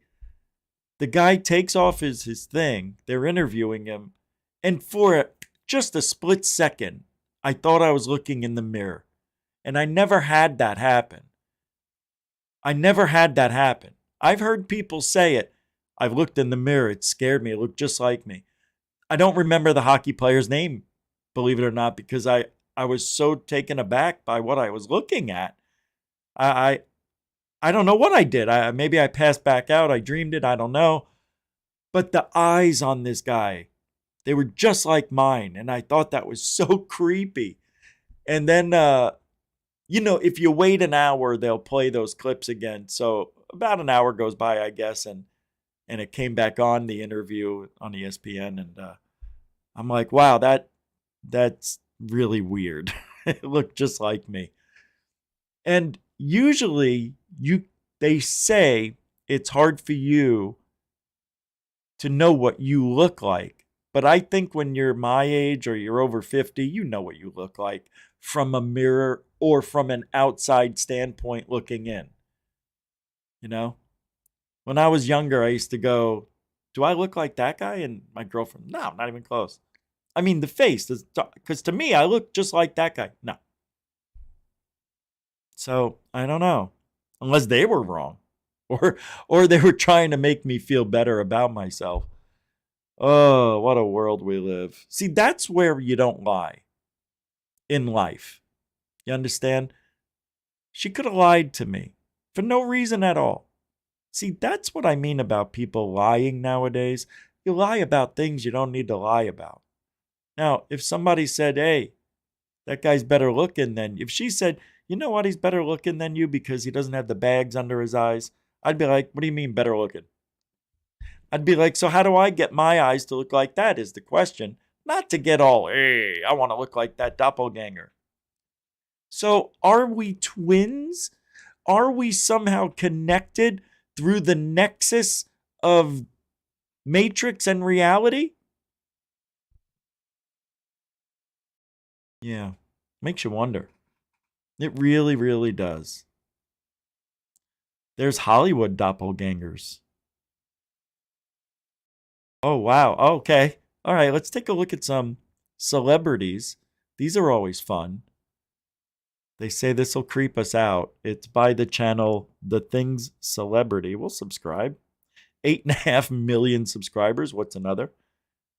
The guy takes off his thing. They're interviewing him. And for just a split second, I thought I was looking in the mirror. And I never had that happen. I've heard people say it. I've looked in the mirror. It scared me. It looked just like me. I don't remember the hockey player's name, believe it or not, because I was so taken aback by what I was looking at. I don't know what I did. Maybe I passed back out. I dreamed it. I don't know. But the eyes on this guy, they were just like mine. And I thought that was so creepy. And then, if you wait an hour, they'll play those clips again. So about an hour goes by, I guess. And it came back on the interview on ESPN. And I'm like, wow, that's really weird. It looked just like me. And usually they say it's hard for you to know what you look like. But I think when you're my age or you're over 50, you know what you look like from a mirror or from an outside standpoint looking in. You know? When I was younger, I used to go, do I look like that guy? And my girlfriend, no, not even close. I mean, the face, because to me, I look just like that guy. No. So, I don't know. Unless they were wrong. Or they were trying to make me feel better about myself. Oh, what a world we live. See, that's where you don't lie in life. You understand? She could have lied to me for no reason at all. See, that's what I mean about people lying nowadays. You lie about things you don't need to lie about. Now, if somebody said, hey, that guy's better looking than you. If she said, you know what, he's better looking than you because he doesn't have the bags under his eyes. I'd be like, what do you mean better looking? I'd be like, so how do I get my eyes to look like that is the question. Not to get all, hey, I want to look like that doppelganger. So are we twins? Are we somehow connected through the nexus of Matrix and reality? Yeah, makes you wonder. It really, really does. There's Hollywood doppelgangers. Oh, wow. Okay. All right, let's take a look at some celebrities. These are always fun. They say this will creep us out. It's by the channel The Things Celebrity. We'll subscribe. 8.5 million subscribers. What's another?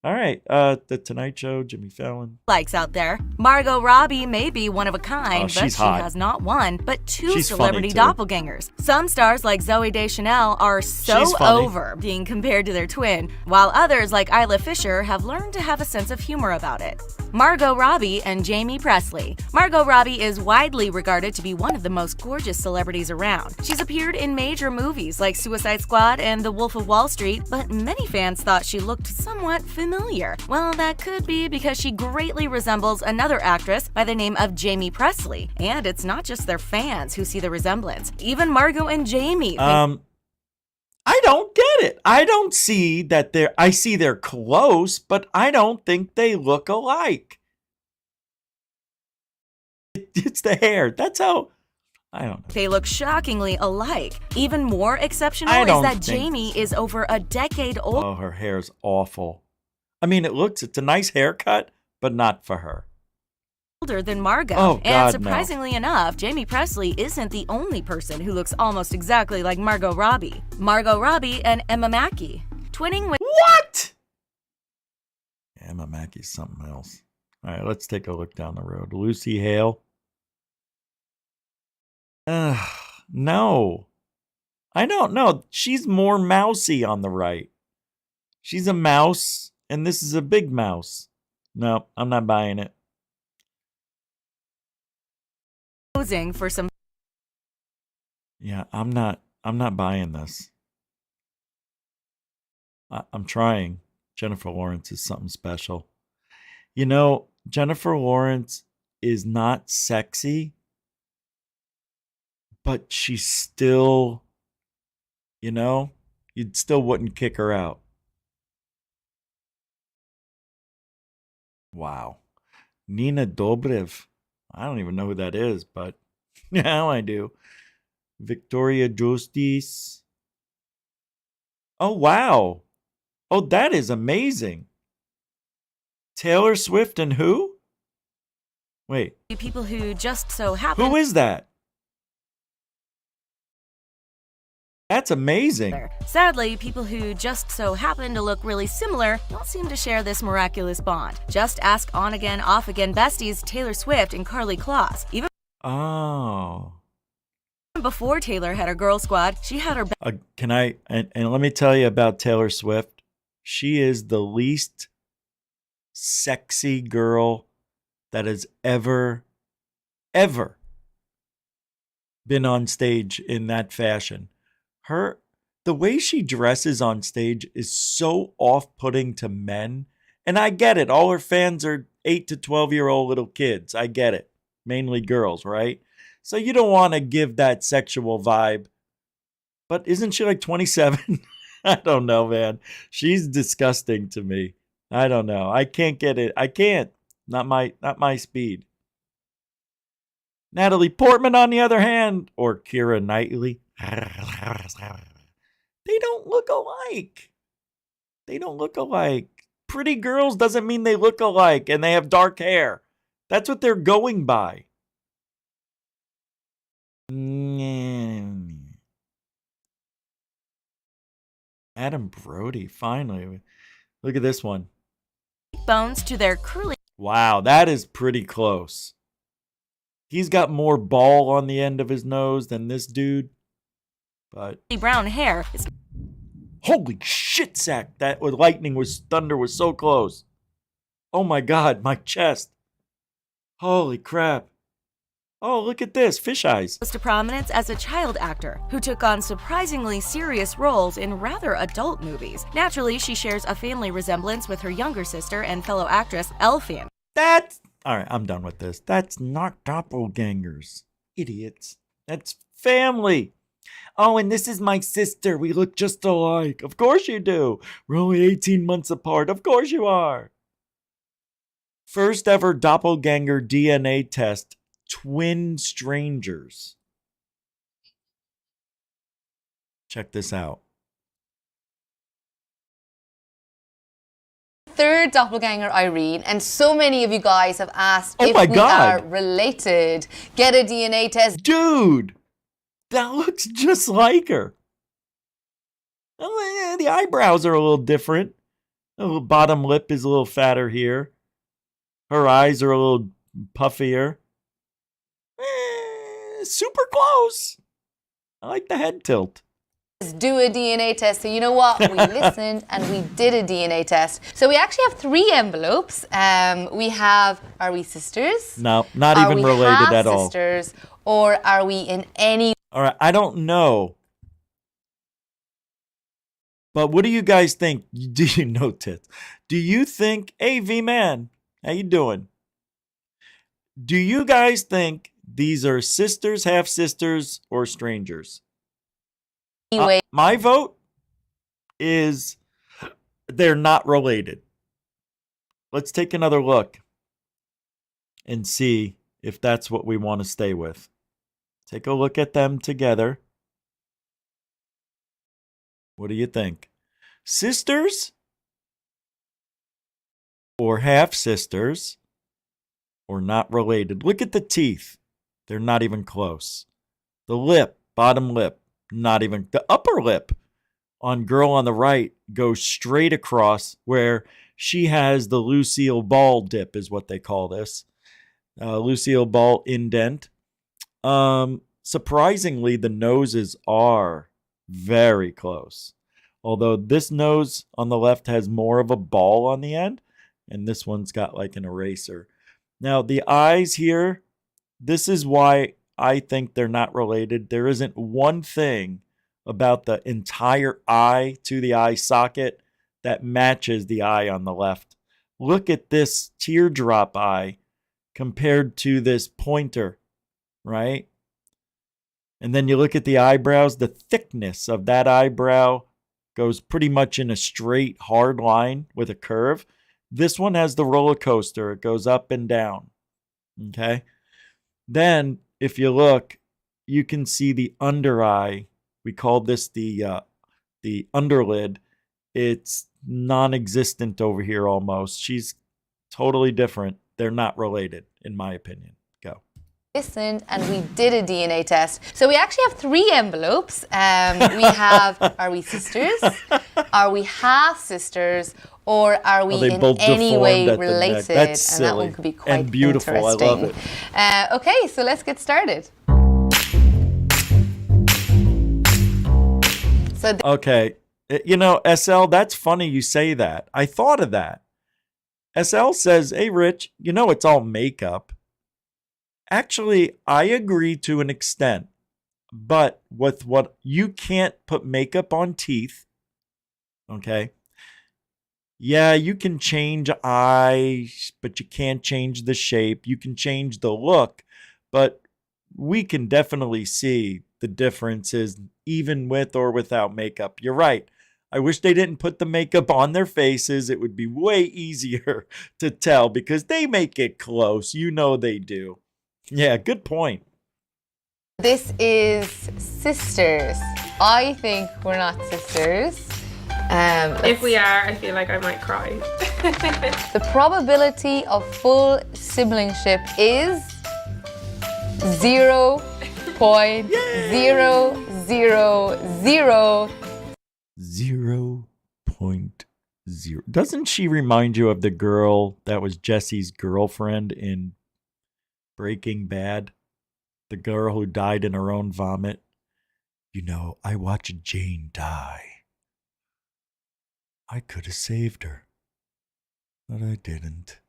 All right, The Tonight Show, Jimmy Fallon. Likes out there. Margot Robbie may be one of a kind, but she's she hot. has not one, but two She's celebrity funny, too. doppelgangers. Some stars like Zooey Deschanel are so She's funny. over being compared to their twin, while others like Isla Fisher have learned to have a sense of humor about it. Margot Robbie and Jamie Presley. Margot Robbie is widely regarded to be one of the most gorgeous celebrities around. She's appeared in major movies like Suicide Squad and The Wolf of Wall Street, but many fans thought she looked somewhat familiar. Well, that could be because she greatly resembles another actress by the name of Jamie Presley. And it's not just their fans who see the resemblance. Even Margot and Jamie think I don't get it. I don't see that I see they're close, but I don't think they look alike. It's the hair. That's how, I don't know. they look shockingly alike. Even more exceptional I is don't that think- Jamie is over a decade older Oh, her hair's awful. I mean, it's a nice haircut, but not for her. than Margot. Oh, and God, surprisingly enough, Jamie Presley isn't the only person who looks almost exactly like Margot Robbie. Margot Robbie and Emma Mackey. twinning with What? Emma Mackey's something else. All right, let's take a look down the road. Lucy Hale. No. I don't know. She's more mousy on the right. She's a mouse, and this is a big mouse. No, I'm not buying it. posing for some. Yeah, I'm not buying this. I'm trying. Jennifer Lawrence is something special. You know, Jennifer Lawrence is not sexy, but she's still, you know, you still wouldn't kick her out. Wow. Nina Dobrev. I don't even know who that is, but now I do. Victoria Justice. Oh, wow. Oh, that is amazing. Taylor Swift and who? Wait. People who just so happen. Who is that? That's amazing. Sadly, people who just so happen to look really similar don't seem to share this miraculous bond. Just ask on again, off again besties Taylor Swift and Carly Kloss. Even before Taylor had her girl squad, she had her. Can I and let me tell you about Taylor Swift. She is the least sexy girl that has ever been on stage in that fashion. The way she dresses on stage is so off-putting to men. And I get it. All her fans are 8 to 12-year-old little kids. I get it. Mainly girls, right? So you don't want to give that sexual vibe. But isn't she like 27? I don't know, man. She's disgusting to me. I don't know. I can't get it. I can't. Not my speed. Natalie Portman, on the other hand, or Keira Knightley. They don't look alike. They don't look alike. Pretty girls doesn't mean they look alike and they have dark hair. That's what they're going by. Adam Brody, finally. Look at this one. Bones to their curly. Wow, that is pretty close. He's got more ball on the end of his nose than this dude. But brown hair. Holy shit, Zach. That with thunder was so close. Oh my God, my chest. Holy crap. Oh, look at this, fish eyes. To prominence as a child actor who took on surprisingly serious roles in rather adult movies. Naturally, she shares a family resemblance with her younger sister and fellow actress, Elfie. All right, I'm done with this. That's not doppelgangers. Idiots. That's family. Oh, and this is my sister. We look just alike. Of course you do. We're only 18 months apart. Of course you are. First ever doppelganger DNA test. Twin strangers. Check this out. Third doppelganger, Irene, and so many of you guys have asked if we God. are related. Get a DNA test. Dude, that looks just like her. Oh, yeah, the eyebrows are a little different. The little bottom lip is a little fatter here. Her eyes are a little puffier. Super close. I like the head tilt. Do a DNA test. So you know what? We listened and we did a DNA test. So we actually have 3 envelopes. We have, are we sisters? No, not even related at all. Sisters, or are we in any? All right, I don't know. But what do you guys think? Do you know tits? Do you think, hey V-Man, how you doing? Do you guys think these are sisters, half-sisters, or strangers? Anyway. My vote is they're not related. Let's take another look and see if that's what we want to stay with. Take a look at them together. What do you think? Sisters or half-sisters or not related? Look at the teeth. They're not even close. The lip, bottom lip, not even. The upper lip. on girl on the right goes straight across where she has the Lucille Ball dip is what they call this. Lucille Ball indent. Surprisingly, the noses are very close. Although this nose on the left has more of a ball on the end, and this one's got like an eraser. Now, the eyes here, this is why I think they're not related. There isn't one thing about the entire eye to the eye socket that matches the eye on the left. Look at this teardrop eye compared to this pointer, right? And then you look at the eyebrows, the thickness of that eyebrow goes pretty much in a straight, hard line with a curve. This one has the roller coaster. It goes up and down, okay? Then, if you look, you can see the under eye. We call this the underlid. It's non-existent over here almost. She's totally different. They're not related, in my opinion. Go. Listened and we did a DNA test. So we actually have 3 envelopes. We have, are we sisters? Are we half sisters? Or are we in any way related? That's silly. And that one could be quite and beautiful. interesting. I love it. Okay, so let's get started. So okay. You know, SL, that's funny you say that. I thought of that. SL says, hey, Rich, you know it's all makeup. Actually, I agree to an extent. But with what you can't put makeup on teeth, okay? Yeah, you can change eyes, but you can't change the shape. You can change the look, but we can definitely see the differences even with or without makeup. You're right. I wish they didn't put the makeup on their faces. It would be way easier to tell because they make it close. You know they do. Yeah, good point. this is sisters. I think we're not sisters. If we are, I feel like I might cry. The probability of full siblingship is 0.0000. 0.0. Doesn't she remind you of the girl that was Jesse's girlfriend in Breaking Bad? The girl who died in her own vomit. You know, I watched Jane die. I could have saved her, but I didn't.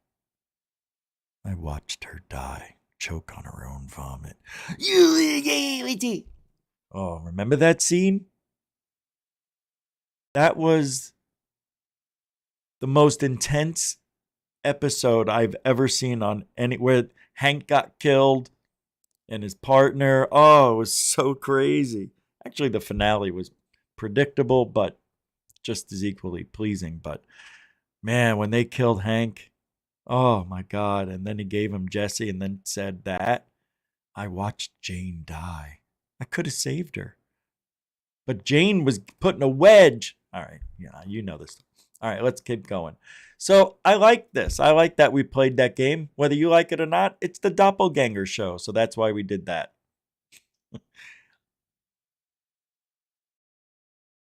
I watched her die, choke on her own vomit. Oh, remember that scene? That was the most intense episode I've ever seen on any, where Hank got killed and his partner. Oh, it was so crazy. Actually, the finale was predictable, but just as equally pleasing. But man, when they killed Hank, oh my God. And then he gave him Jesse and then said that. I watched Jane die. I could have saved her. But Jane was putting a wedge. All right. Yeah, you know this. All right, let's keep going. So I like this. I like that we played that game. Whether you like it or not, it's the Doppelganger show. So that's why we did that.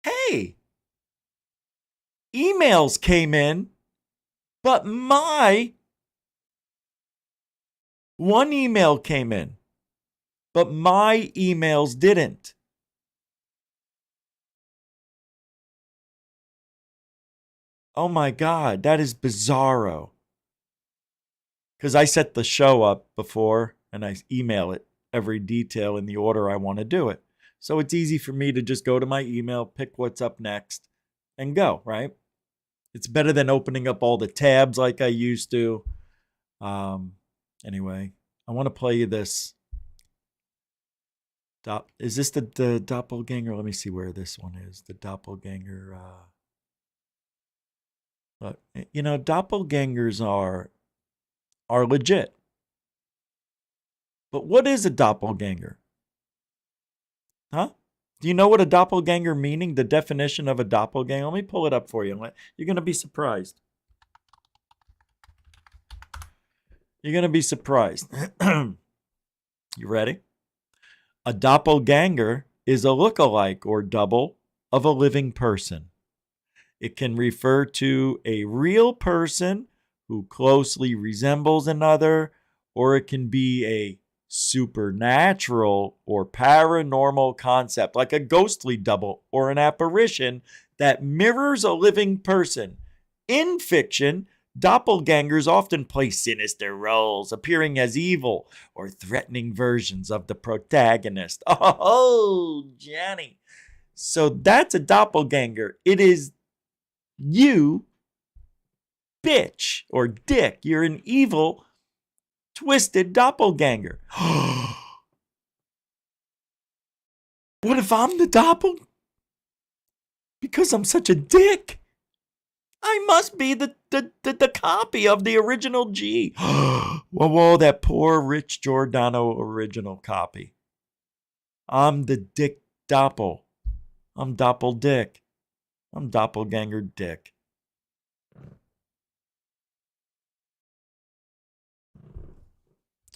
Hey, emails came in, but one email came in, but my emails didn't. Oh my God, that is bizarro. Because I set the show up before and I email it every detail in the order I want to do it. So it's easy for me to just go to my email, pick what's up next, and go, right? It's better than opening up all the tabs like I used to. Anyway, I want to play you this. Is this the Doppelganger? Let me see where this one is. The Doppelganger. But, you know, doppelgangers are legit. But what is a doppelganger? Huh? Do you know what a doppelganger meaning? The definition of a doppelganger? Let me pull it up for you. You're going to be surprised. You're going to be surprised. You ready? A doppelganger is a look-alike or double of a living person. It can refer to a real person who closely resembles another, or it can be a supernatural or paranormal concept, like a ghostly double or an apparition that mirrors a living person. In fiction, doppelgangers often play sinister roles, appearing as evil or threatening versions of the protagonist. Oh, Johnny. So that's a doppelganger. It is you, bitch, or dick. You're an evil, twisted doppelganger. What if I'm the doppel? Because I'm such a dick, I must be the copy of the original G. Whoa, that poor Rich Giordano original copy. I'm the dick doppel. I'm doppel dick. I'm doppelganger dick.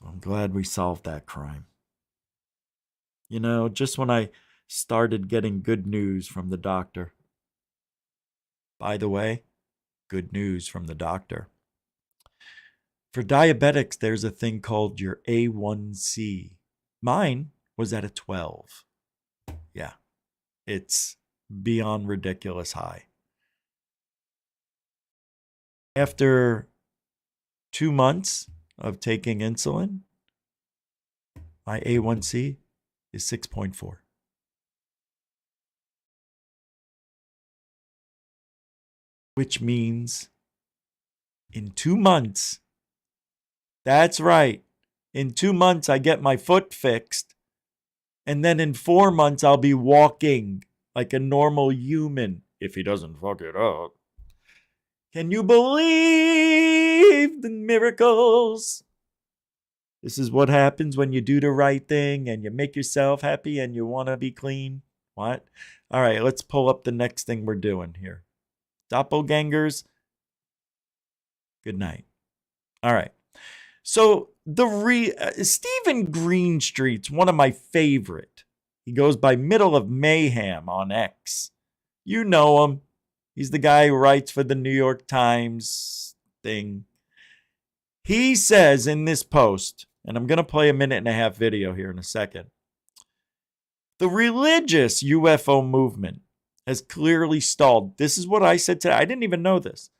I'm glad we solved that crime. You know, just when I started getting good news from the doctor. By the way, good news from the doctor. For diabetics, there's a thing called your A1C. Mine was at a 12. Yeah, it's beyond ridiculous high. After 2 months of taking insulin, my A1C is 6.4. Which means in 2 months, that's right, in 2 months I get my foot fixed, and then in 4 months I'll be walking like a normal human, if he doesn't fuck it up. Can you believe the miracles? This is what happens when you do the right thing and you make yourself happy and you want to be clean. What? All right, let's pull up the next thing we're doing here. Doppelgangers, good night. All right. So Stephen Greenstreet's one of my favorite. He goes by Middle of Mayhem on X. You know him. He's the guy who writes for the New York Times thing. He says in this post, and I'm going to play a 1.5-minute video here in a second. The religious UFO movement has clearly stalled. This is what I said today. I didn't even know this.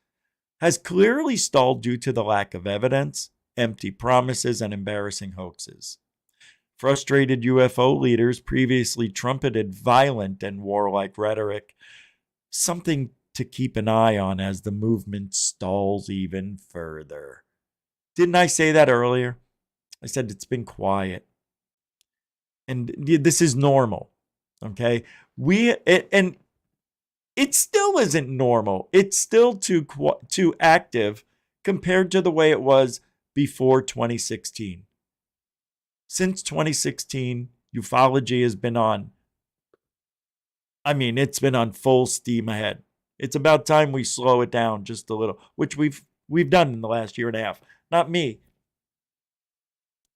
Has clearly stalled due to the lack of evidence, empty promises, and embarrassing hoaxes. Frustrated UFO leaders previously trumpeted violent and warlike rhetoric, something to keep an eye on as the movement stalls even further. Didn't I say that earlier? I said it's been quiet. And this is normal. Okay? And it still isn't normal. It's still too active compared to the way it was before 2016. Since 2016, ufology has been on. It's been on full steam ahead. It's about time we slow it down just a little, which we've done in the last 1.5 years. Not me.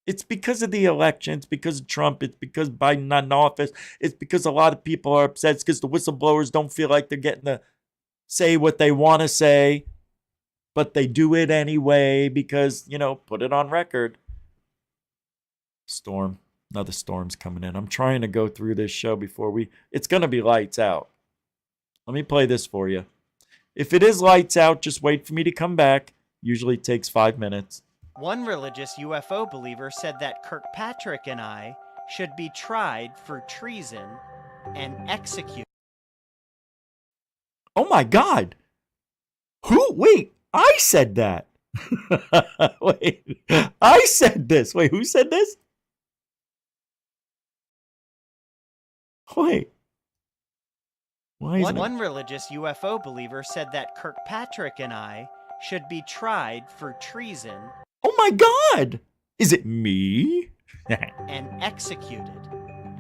It's because of the election. It's because of Trump. It's because Biden not in office. It's because a lot of people are upset. It's because the whistleblowers don't feel like they're getting to say what they want to say, but they do it anyway because, put it on record. Storm. Another storm's coming in. I'm trying to go through this show before it's going to be lights out. Let me play this for you. If it is lights out, just wait for me to come back. Usually takes 5 minutes. One religious UFO believer said that Kirkpatrick and I should be tried for treason and executed. Oh my God. Who? Wait, I said that. Wait, I said this. Wait, who said this? Wait. One religious UFO believer said that Kirkpatrick and I should be tried for treason. Oh my God! Is it me? And executed.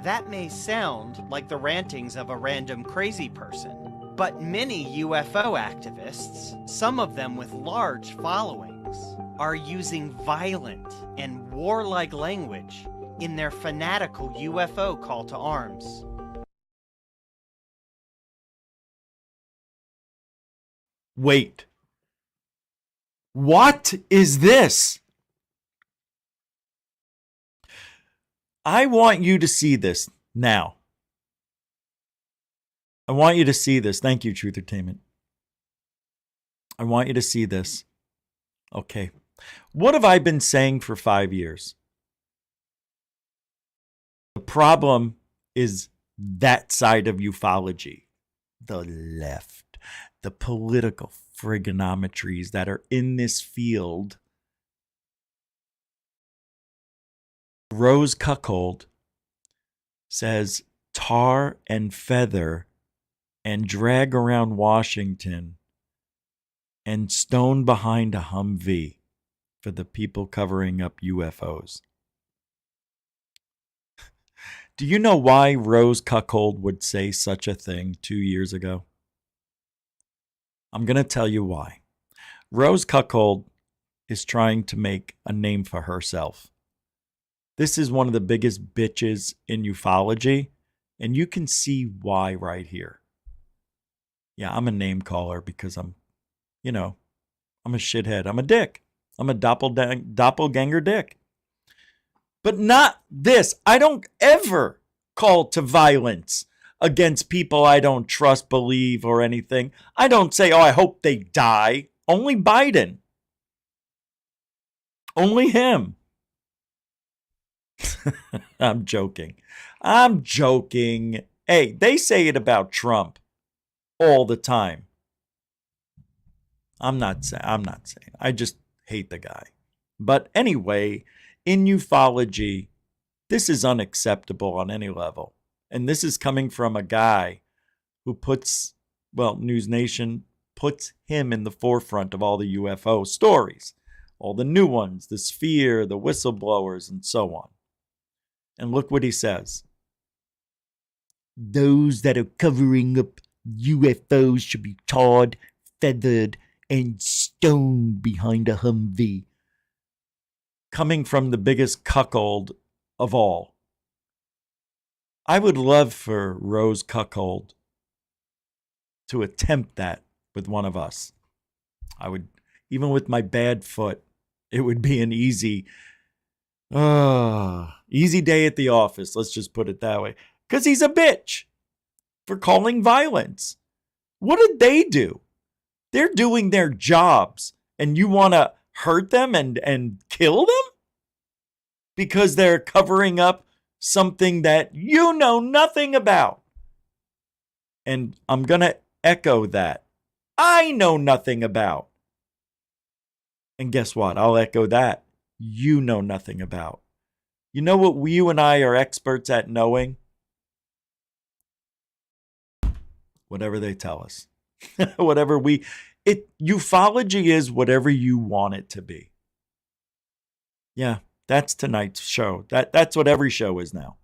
That may sound like the rantings of a random crazy person, but many UFO activists, some of them with large followings, are using violent and warlike language in their fanatical UFO call to arms. Wait. What is this? I want you to see this now. I want you to see this. Thank you, Truth Entertainment. I want you to see this. Okay. What have I been saying for 5 years? The problem is that side of ufology, the left, the political frigonometries that are in this field. Rose Cuckold says tar and feather and drag around Washington and stone behind a Humvee for the people covering up UFOs. Do you know why Rose Cuckold would say such a thing 2 years ago? I'm going to tell you why. Rose Cuckold is trying to make a name for herself. This is one of the biggest bitches in ufology, and you can see why right here. Yeah, I'm a name caller because I'm a shithead. I'm a dick. I'm a doppelganger dick. But not this. I don't ever call to violence against people I don't trust, believe, or anything. I don't say, oh, I hope they die. Only Biden. Only him. I'm joking. Hey, they say it about Trump all the time. I'm not saying. I just hate the guy. But anyway, in ufology, this is unacceptable on any level. And this is coming from a guy who News Nation puts him in the forefront of all the UFO stories. All the new ones, the Sphere, the whistleblowers, and so on. And look what he says. Those that are covering up UFOs should be tarred, feathered, and stoned behind a Humvee. Coming from the biggest cuckold of all. I would love for Rose Cuckold to attempt that with one of us. I would, even with my bad foot, it would be an easy day at the office. Let's just put it that way. Because he's a bitch for calling violence. What did they do? They're doing their jobs, and you want to hurt them and kill them? Because they're covering up something that you know nothing about. And I'm going to echo that. I know nothing about. And guess what? I'll echo that. You know nothing about. You know what you and I are experts at knowing? Whatever they tell us. Ufology is whatever you want it to be. Yeah, that's tonight's show. That's what every show is now.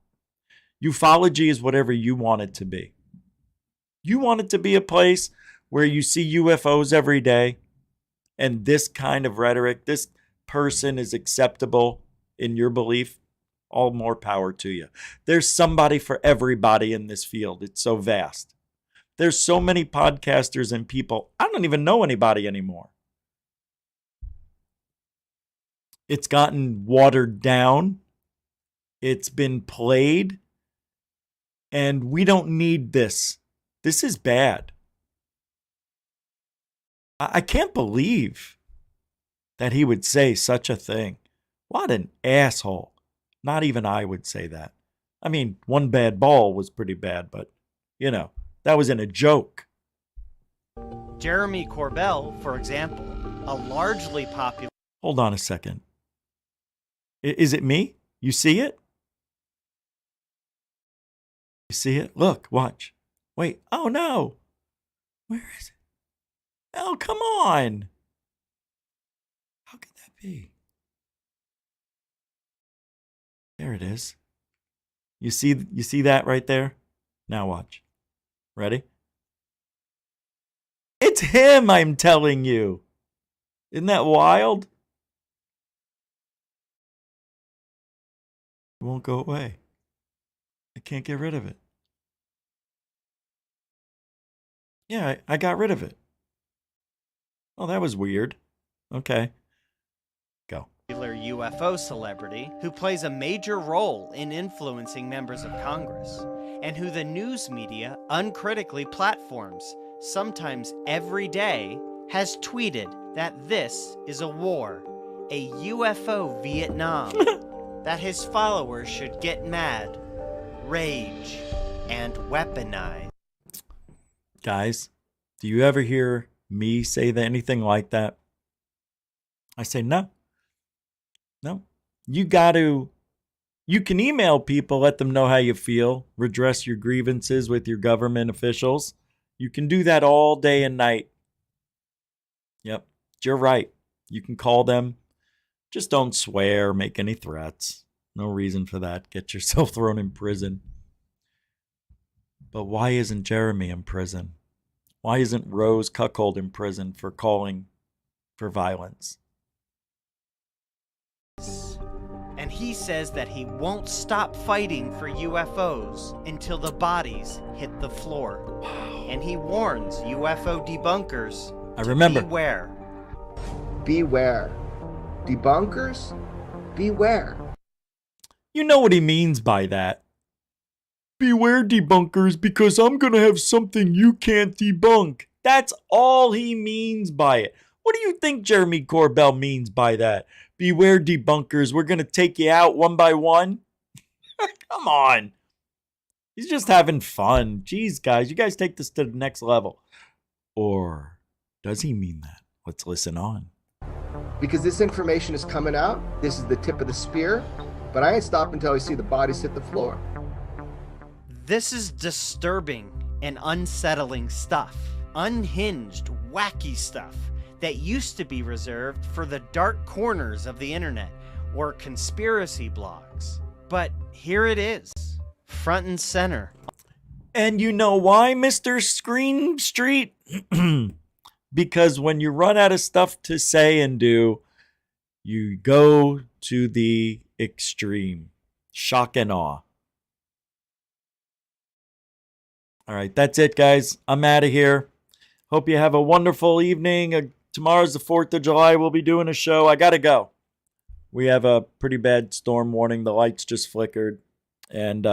Ufology is whatever you want it to be. You want it to be a place where you see UFOs every day and this kind of rhetoric, this person is acceptable in your belief, all more power to you. There's somebody for everybody in this field. It's so vast. There's so many podcasters and people. I don't even know anybody anymore. It's gotten watered down. It's been played. And we don't need this. This is bad. I can't believe that he would say such a thing. What an asshole. Not even I would say that. I mean, one bad ball was pretty bad, but, that was in a joke. Jeremy Corbell, for example, a largely popular... Hold on a second. Is it me? You see it? You see it? Look, watch. Wait. Oh, no. Where is it? Oh, come on. How could that be? There it is. You see that right there? Now watch. Ready? It's him, I'm telling you. Isn't that wild? It won't go away. I can't get rid of it. Yeah, I got rid of it. Oh, that was weird. Okay. Go. UFO celebrity who plays a major role in influencing members of Congress, and who the news media uncritically platforms, sometimes every day, has tweeted that this is a war, a UFO Vietnam, that his followers should get mad, rage, and weaponize. Guys, do you ever hear me say anything like that? I say no. No. You can email people, let them know how you feel, redress your grievances with your government officials. You can do that all day and night. Yep, you're right. You can call them. Just don't swear, make any threats. No reason for that. Get yourself thrown in prison. But why isn't Jeremy in prison? Why isn't Rose Cuckold in prison for calling for violence? And he says that he won't stop fighting for UFOs until the bodies hit the floor. Wow. And he warns UFO debunkers to beware. Beware. Debunkers? Beware. You know what he means by that. Beware, debunkers, because I'm going to have something you can't debunk. That's all he means by it. What do you think Jeremy Corbell means by that? Beware, debunkers. We're going to take you out one by one. Come on. He's just having fun. Jeez, guys, you guys take this to the next level. Or does he mean that? Let's listen on. Because this information is coming out. This is the tip of the spear. But I ain't stopping until I see the bodies hit the floor. This is disturbing and unsettling stuff. Unhinged, wacky stuff that used to be reserved for the dark corners of the internet or conspiracy blogs. But here it is, front and center. And you know why, Mr. Screen Street? Because when you run out of stuff to say and do, you go to the extreme. Shock and awe. All right, that's it, guys. I'm out of here. Hope you have a wonderful evening. Tomorrow's the 4th of July. We'll be doing a show. I got to go. We have a pretty bad storm warning. The lights just flickered. And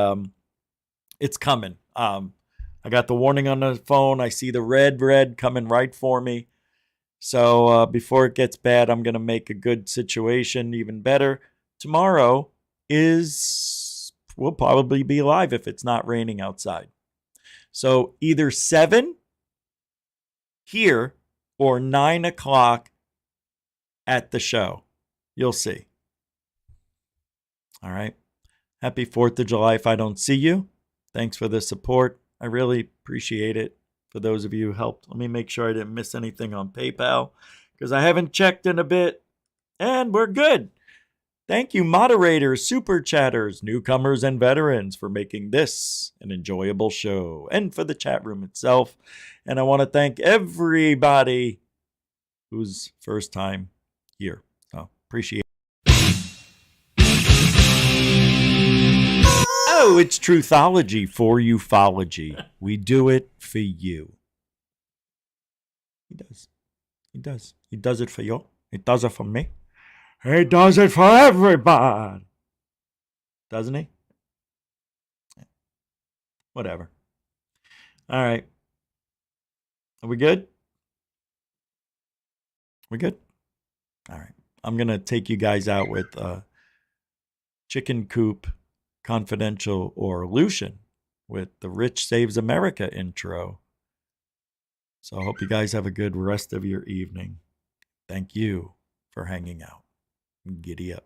it's coming. I got the warning on the phone. I see the red coming right for me. So before it gets bad, I'm going to make a good situation even better. Tomorrow we'll probably be live if it's not raining outside. So either 7 here or 9 o'clock at the show. You'll see. All right. Happy 4th of July if I don't see you. Thanks for the support. I really appreciate it. For those of you who helped. Let me make sure I didn't miss anything on PayPal because I haven't checked in a bit. And we're good. Thank you, moderators, super chatters, newcomers, and veterans for making this an enjoyable show and for the chat room itself. And I want to thank everybody who's first time here. So appreciate it. Oh, it's Truthology for ufology. We do it for you. He does. He does. He does it for you. He does it for me. He does it for everybody. Doesn't he? Whatever. All right. Are we good? We good? All right. I'm going to take you guys out with Chicken Coop Confidential or Lucian with the Rich Saves America intro. So I hope you guys have a good rest of your evening. Thank you for hanging out. Giddy up.